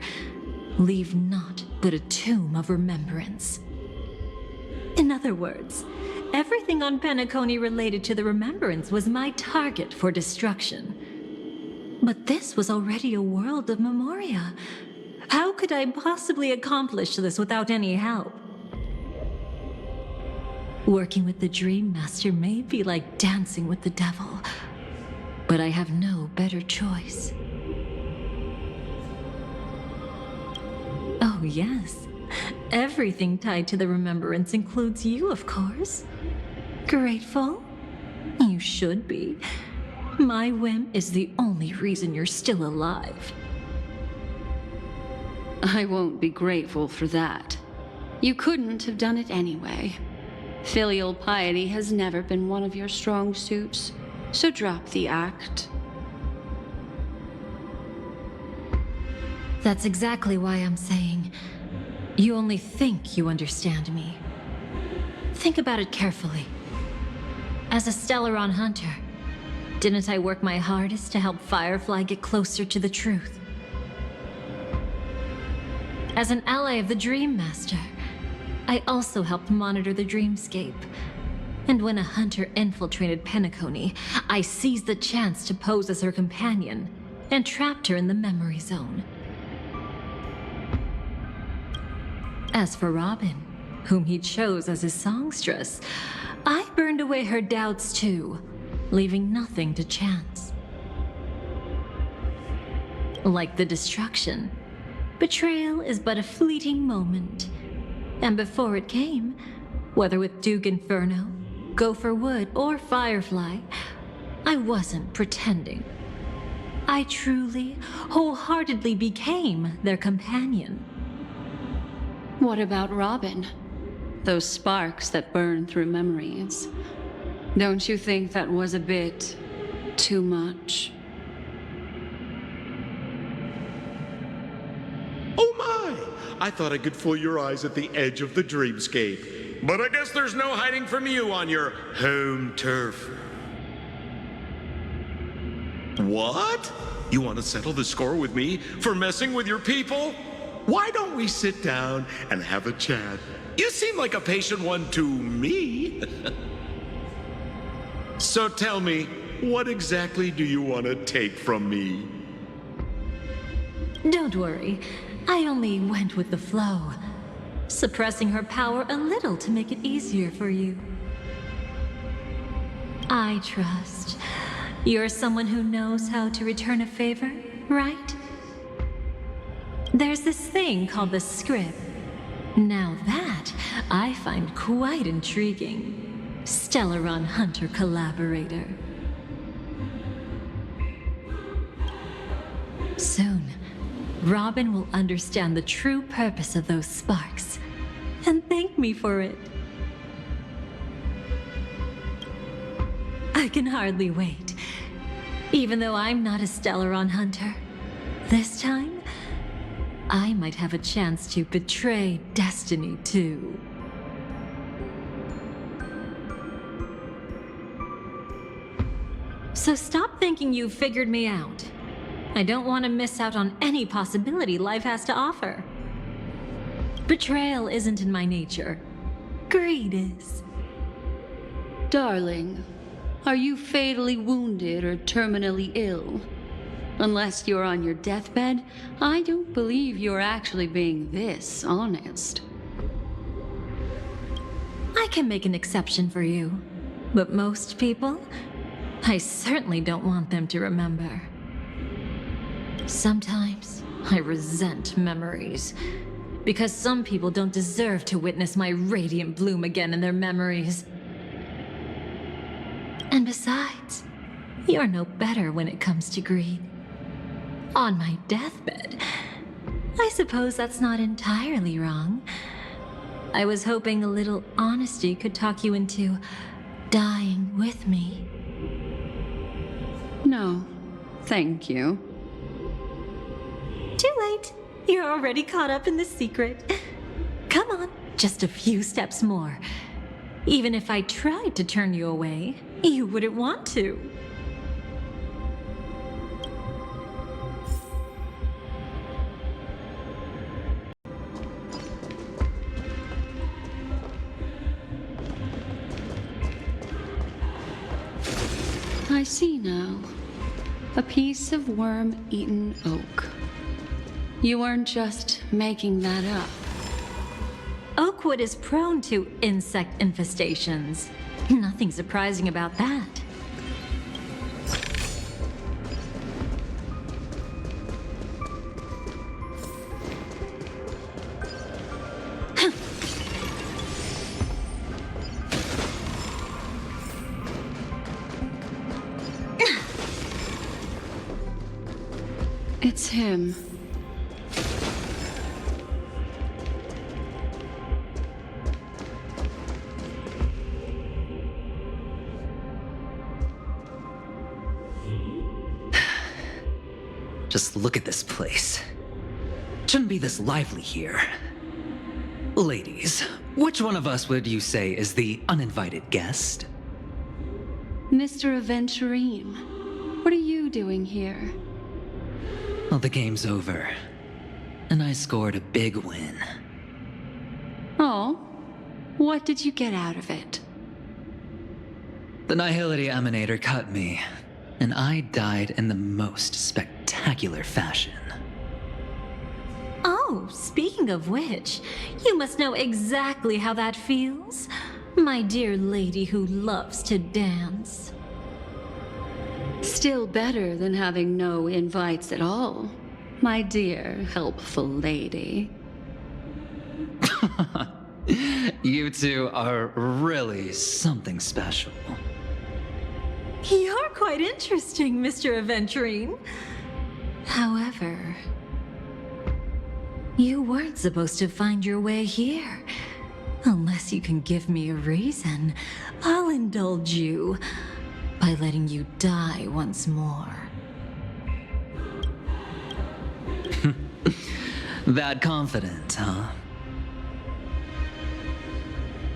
Leave naught but a tomb of remembrance. In other words, everything on Penacony related to the remembrance was my target for destruction. But this was already a world of Memoria. How could I possibly accomplish this without any help? Working with the Dream Master may be like dancing with the devil, but I have no better choice. Oh yes, everything tied to the remembrance includes you, of course. Grateful? You should be. My whim is the only reason you're still alive. I won't be grateful for that. You couldn't have done it anyway. Filial piety has never been one of your strong suits, so drop the act. That's exactly why I'm saying, you only think you understand me. Think about it carefully. As a Stellaron hunter, didn't I work my hardest to help Firefly get closer to the truth? As an ally of the Dream Master, I also helped monitor the dreamscape. And when a hunter infiltrated Penacony, I seized the chance to pose as her companion and trapped her in the memory zone. As for Robin, whom he chose as his songstress, I burned away her doubts too, leaving nothing to chance. Like the destruction, betrayal is but a fleeting moment. And before it came, whether with Duke Inferno, Gopher Wood, or Firefly, I wasn't pretending. I truly, wholeheartedly became their companion. What about Robin? Those sparks that burn through memories. Don't you think that was a bit too much? Oh my! I thought I could fool your eyes at the edge of the dreamscape. But I guess there's no hiding from you on your home turf. What? You want to settle the score with me for messing with your people? Why don't we sit down and have a chat? You seem like a patient one to me. So tell me, what exactly do you want to take from me? Don't worry. I only went with the flow, suppressing her power a little to make it easier for you. I trust you're someone who knows how to return a favor, right? There's this thing called the script. Now that I find quite intriguing. Stellaron Hunter collaborator. Soon, Robin will understand the true purpose of those sparks, and thank me for it. I can hardly wait. Even though I'm not a Stellaron hunter, this time, I might have a chance to betray destiny too. So stop thinking you've figured me out. I don't want to miss out on any possibility life has to offer. Betrayal isn't in my nature. Greed is. Darling, are you fatally wounded or terminally ill? Unless you're on your deathbed, I don't believe you're actually being this honest. I can make an exception for you. But most people, I certainly don't want them to remember. Sometimes I resent memories. Because some people don't deserve to witness my radiant bloom again in their memories. And besides, you're no better when it comes to greed. On my deathbed, I suppose that's not entirely wrong. I was hoping a little honesty could talk you into dying with me. No, thank you. Too late. You're already caught up in the secret. Come on, just a few steps more. Even if I tried to turn you away, you wouldn't want to. I see now. A piece of worm-eaten oak. You weren't just making that up. Oakwood is prone to insect infestations. Nothing surprising about that. It's him. Just look at this place. Shouldn't be this lively here. Ladies, which one of us would you say is the uninvited guest? Mr. Aventurine, what are you doing here? Well, the game's over. And I scored a big win. Oh, what did you get out of it? The Nihility Emanator cut me, and I died in the most spectacular fashion. Oh, speaking of which, you must know exactly how that feels. My dear lady who loves to dance. Still better than having no invites at all, my dear helpful lady. You two are really something special. You're quite interesting, Mr. Aventurine. However, you weren't supposed to find your way here. Unless you can give me a reason, I'll indulge you by letting you die once more. That confident, huh?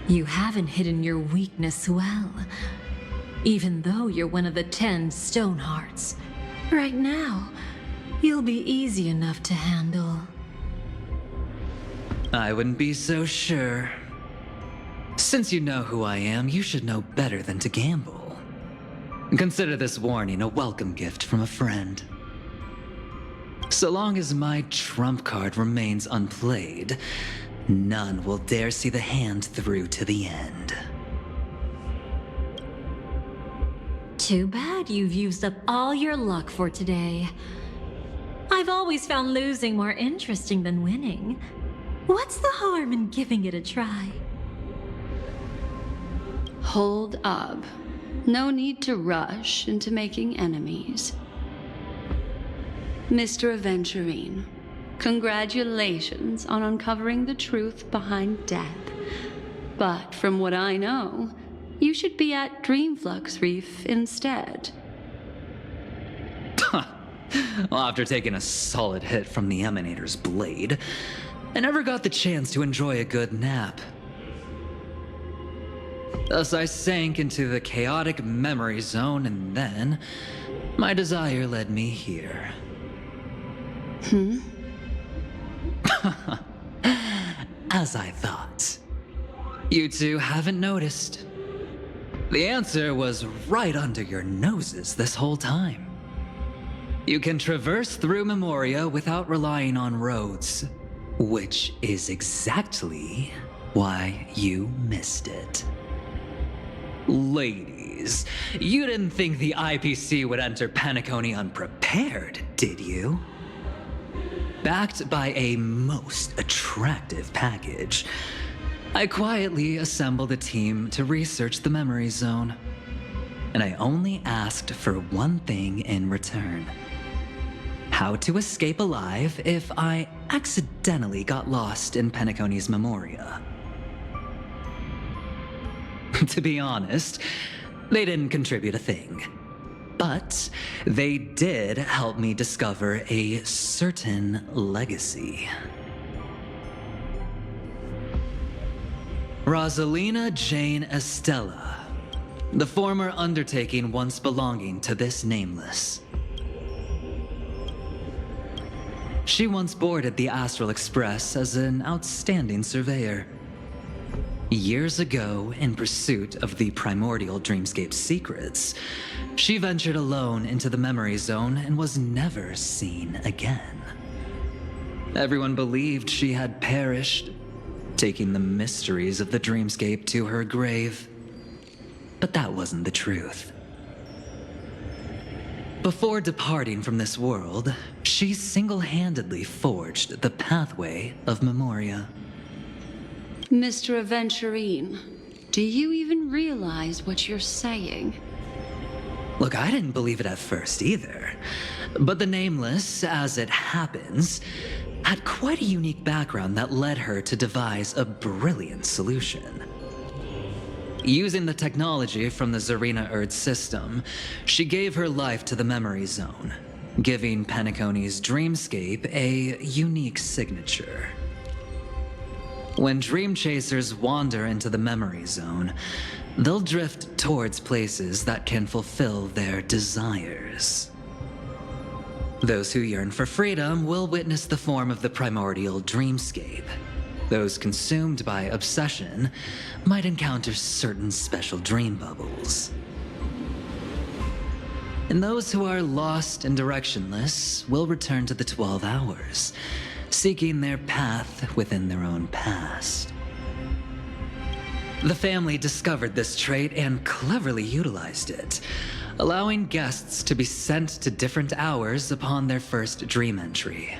You haven't hidden your weakness well. Even though you're one of the 10 Stonehearts. Right now, you'll be easy enough to handle. I wouldn't be so sure. Since you know who I am, you should know better than to gamble. Consider this warning a welcome gift from a friend. So long as my trump card remains unplayed, none will dare see the hand through to the end. Too bad you've used up all your luck for today. I've always found losing more interesting than winning. What's the harm in giving it a try? Hold up. No need to rush into making enemies. Mr. Aventurine, congratulations on uncovering the truth behind death. But from what I know, you should be at Dreamflux Reef instead. Well, after taking a solid hit from the Emanator's blade, I never got the chance to enjoy a good nap. Thus I sank into the chaotic memory zone, and then my desire led me here. as I thought. You two haven't noticed. The answer was right under your noses this whole time. You can traverse through Memoria without relying on roads, which is exactly why you missed it. Ladies, you didn't think the IPC would enter Penacony unprepared, did you? Backed by a most attractive package, I quietly assembled a team to research the memory zone. And I only asked for one thing in return: how to escape alive if I accidentally got lost in Penacony's Memoria. To be honest, they didn't contribute a thing. But they did help me discover a certain legacy. Rosalina Jane Estella, the former undertaking once belonging to this nameless. She once boarded the Astral Express as an outstanding surveyor. Years ago, in pursuit of the primordial dreamscape secrets, she ventured alone into the memory zone and was never seen again. Everyone believed she had perished, taking the mysteries of the dreamscape to her grave. But that wasn't the truth. Before departing from this world, she single-handedly forged the pathway of Memoria. Mr. Aventurine, do you even realize what you're saying? Look, I didn't believe it at first either. But the Nameless, as it happens, had quite a unique background that led her to devise a brilliant solution. Using the technology from the Zarina Erd system, she gave her life to the memory zone, giving Penacony's dreamscape a unique signature. When dream chasers wander into the memory zone, they'll drift towards places that can fulfill their desires. Those who yearn for freedom will witness the form of the primordial dreamscape. Those consumed by obsession might encounter certain special dream bubbles. And those who are lost and directionless will return to the 12 hours, seeking their path within their own past. The family discovered this trait and cleverly utilized it, allowing guests to be sent to different hours upon their first dream entry.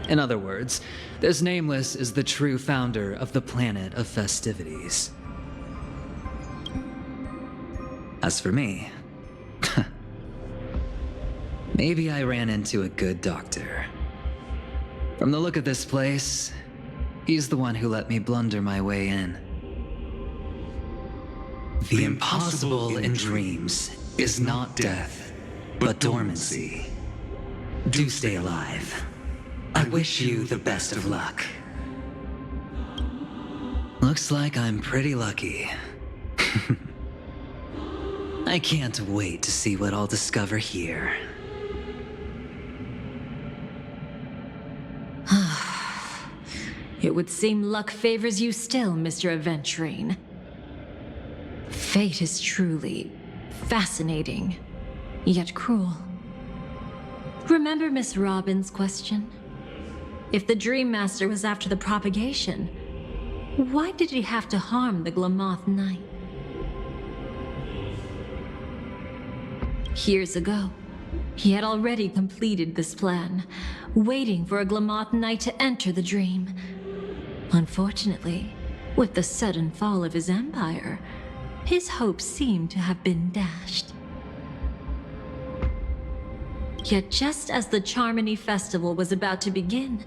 In other words, this Nameless is the true founder of the planet of festivities. As for me, maybe I ran into a good doctor. From the look of this place, he's the one who let me blunder my way in. The impossible in dreams is not death, but dormancy. Do stay alive. I wish you the best of luck. Looks like I'm pretty lucky. I can't wait to see what I'll discover here. It would seem luck favors you still, Mr. Aventurine. Fate is truly fascinating, yet cruel. Remember Miss Robin's question? If the Dream Master was after the propagation, why did he have to harm the Glamoth Knight? Years ago, he had already completed this plan, waiting for a Glamoth Knight to enter the dream. Unfortunately, with the sudden fall of his empire, his hopes seemed to have been dashed. Yet just as the Charmony Festival was about to begin,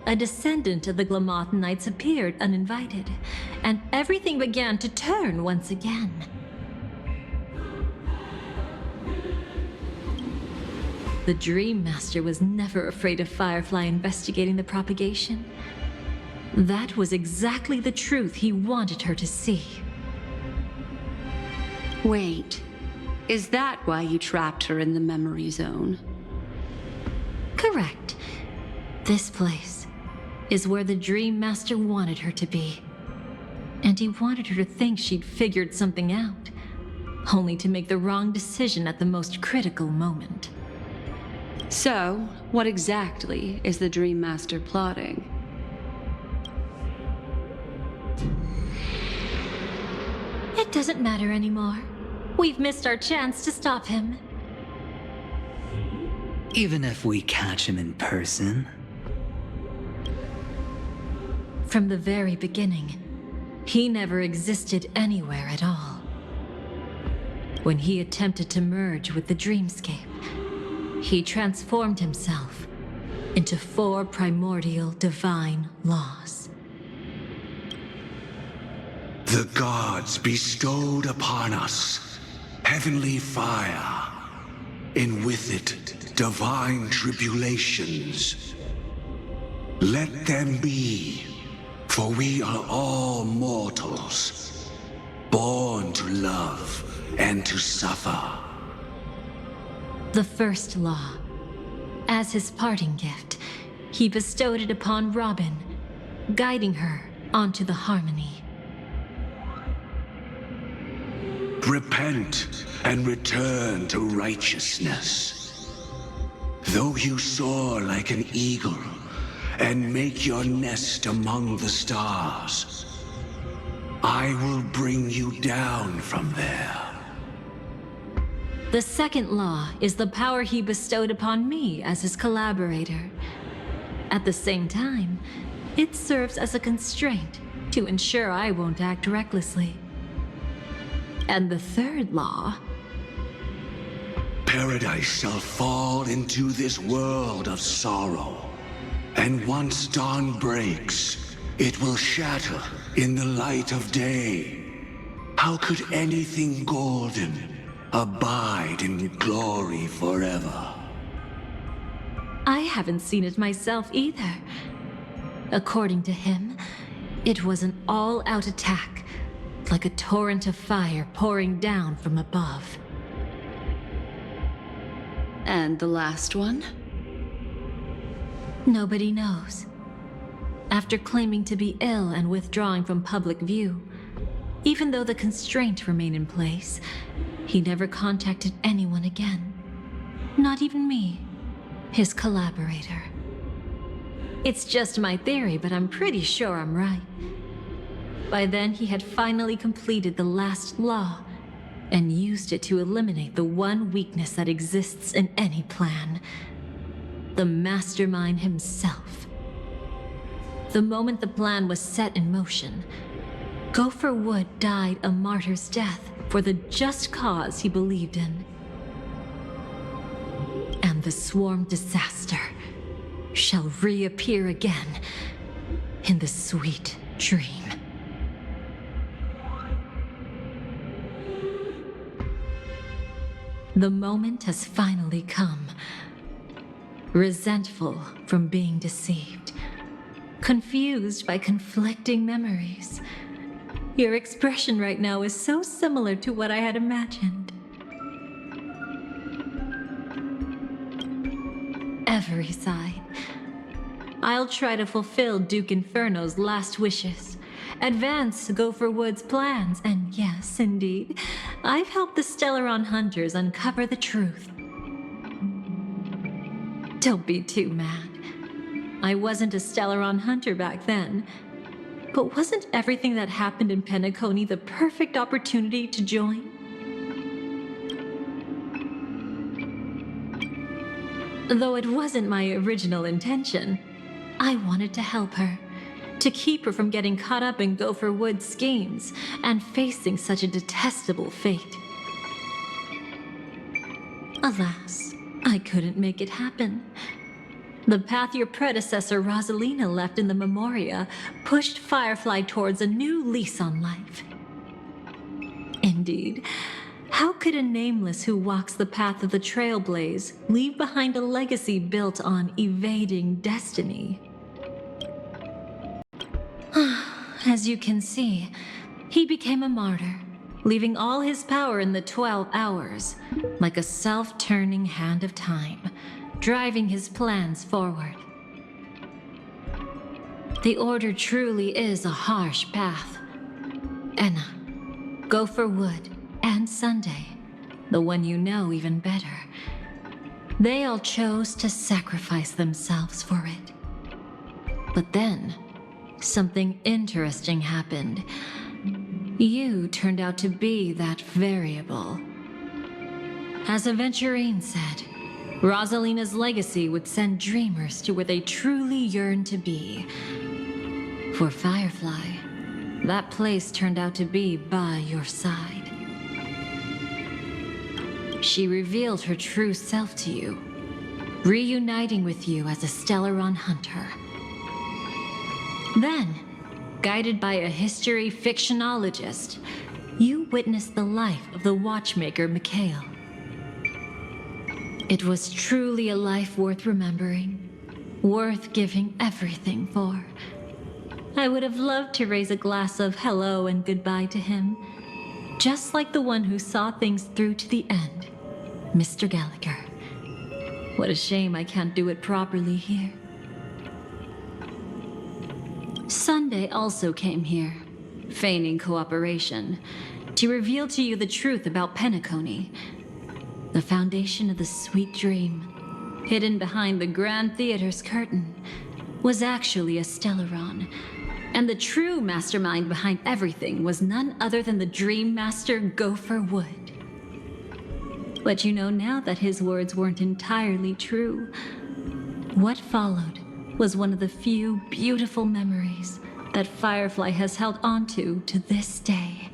a descendant of the Glamoth Knights appeared uninvited, and everything began to turn once again. The Dream Master was never afraid of Firefly investigating the propagation. That was exactly the truth he wanted her to see. Wait, is that why you trapped her in the memory zone? Correct. This place, is where the Dream Master wanted her to be. And he wanted her to think she'd figured something out, only to make the wrong decision at the most critical moment. So, what exactly is the Dream Master plotting? It doesn't matter anymore. We've missed our chance to stop him. Even if we catch him in person? From the very beginning, he never existed anywhere at all. When he attempted to merge with the dreamscape, he transformed himself into 4 primordial divine laws. The gods bestowed upon us heavenly fire, and with it divine tribulations. Let them be, for we are all mortals, born to love and to suffer. The first law. As his parting gift, he bestowed it upon Robin, guiding her onto the harmony. Repent and return to righteousness. Though you soar like an eagle and make your nest among the stars, I will bring you down from there. The second law is the power he bestowed upon me as his collaborator. At the same time, it serves as a constraint to ensure I won't act recklessly. And the third law... Paradise shall fall into this world of sorrow, and once dawn breaks, it will shatter in the light of day. How could anything golden abide in glory forever? I haven't seen it myself either. According to him, it was an all-out attack, like a torrent of fire pouring down from above. And the last one? Nobody knows. After claiming to be ill and withdrawing from public view, even though the constraint remained in place, he never contacted anyone again. Not even me, his collaborator. It's just my theory, but I'm pretty sure I'm right. By then, he had finally completed the last law and used it to eliminate the one weakness that exists in any plan. The mastermind himself. The moment the plan was set in motion, Gopher Wood died a martyr's death for the just cause he believed in. And the swarm disaster shall reappear again in the sweet dream. The moment has finally come. Resentful from being deceived. Confused by conflicting memories. Your expression right now is so similar to what I had imagined. Every side. I'll try to fulfill Duke Inferno's last wishes. Advance Gopher Wood's plans, and yes, indeed, I've helped the Stellaron hunters uncover the truth. Don't be too mad. I wasn't a Stellaron hunter back then, but wasn't everything that happened in Penacony the perfect opportunity to join? Though it wasn't my original intention, I wanted to help her. To keep her from getting caught up in Gopher Wood's schemes and facing such a detestable fate. Alas, I couldn't make it happen. The path your predecessor Rosalina left in the Memoria pushed Firefly towards a new lease on life. Indeed, how could a nameless who walks the path of the Trailblaze leave behind a legacy built on evading destiny? As you can see, he became a martyr, leaving all his power in the 12 hours, like a self-turning hand of time, driving his plans forward. The Order truly is a harsh path. Enna, Gopher Wood, and Sunday, the one you know even better, they all chose to sacrifice themselves for it. But then, something interesting happened. You turned out to be that variable. As Aventurine said, Rosalina's legacy would send dreamers to where they truly yearn to be. For Firefly, that place turned out to be by your side. She revealed her true self to you, reuniting with you as a Stellaron hunter. Then, guided by a history fictionologist, you witnessed the life of the watchmaker Mikhail. It was truly a life worth remembering, worth giving everything for. I would have loved to raise a glass of hello and goodbye to him, just like the one who saw things through to the end, Mr. Gallagher. What a shame I can't do it properly here. Sunday also came here, feigning cooperation, to reveal to you the truth about Penacony, the foundation of the sweet dream, hidden behind the Grand Theater's curtain, was actually a Stellaron, and the true mastermind behind everything was none other than the Dream Master Gopher Wood. But you know now that his words weren't entirely true. What followed was one of the few beautiful memories that Firefly has held onto to this day.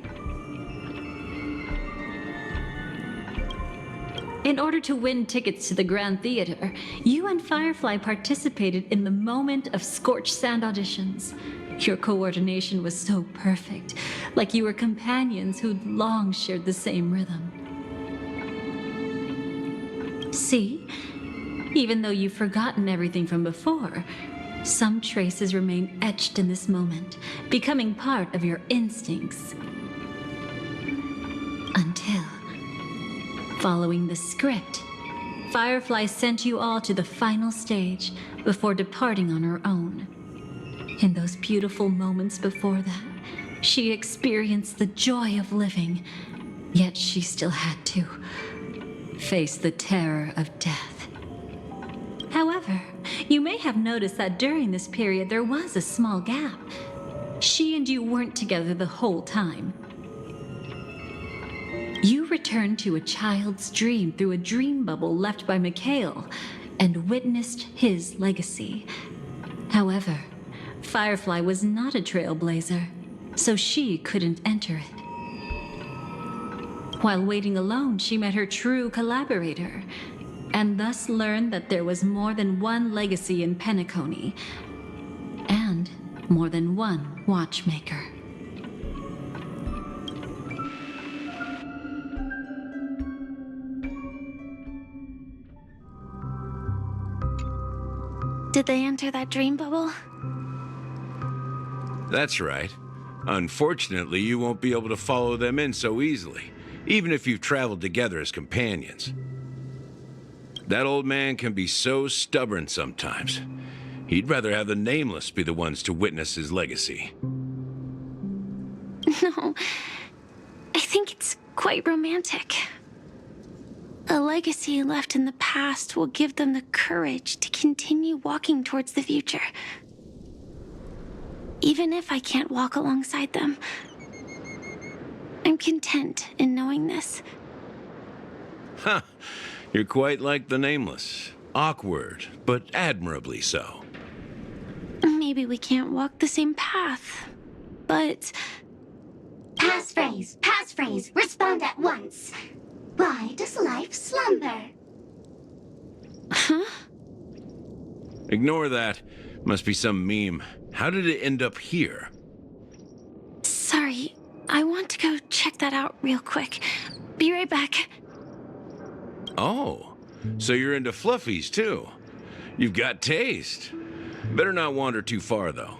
In order to win tickets to the Grand Theater, you and Firefly participated in the Moment of Scorched Sand auditions. Your coordination was so perfect, like you were companions who'd long shared the same rhythm. See? Even though you've forgotten everything from before, some traces remain etched in this moment, becoming part of your instincts. Until, following the script, Firefly sent you all to the final stage before departing on her own. In those beautiful moments before that, she experienced the joy of living, yet she still had to face the terror of death. However, you may have noticed that during this period there was a small gap. She and you weren't together the whole time. You returned to a child's dream through a dream bubble left by Mikhail and witnessed his legacy. However, Firefly was not a trailblazer, so she couldn't enter it. While waiting alone, she met her true collaborator, and thus learned that there was more than one legacy in Penacony, and more than one watchmaker. Did they enter that dream bubble? That's right. Unfortunately, you won't be able to follow them in so easily, even if you've traveled together as companions. That old man can be so stubborn sometimes. He'd rather have the Nameless be the ones to witness his legacy. No, I think it's quite romantic. A legacy left in the past will give them the courage to continue walking towards the future. Even if I can't walk alongside them, I'm content in knowing this. Huh. You're quite like the Nameless. Awkward, but admirably so. Maybe we can't walk the same path, but... Passphrase, respond at once. Why does life slumber? Huh? Ignore that. Must be some meme. How did it end up here? Sorry, I want to go check that out real quick. Be right back. Oh, so you're into fluffies too. You've got taste. Better not wander too far, though.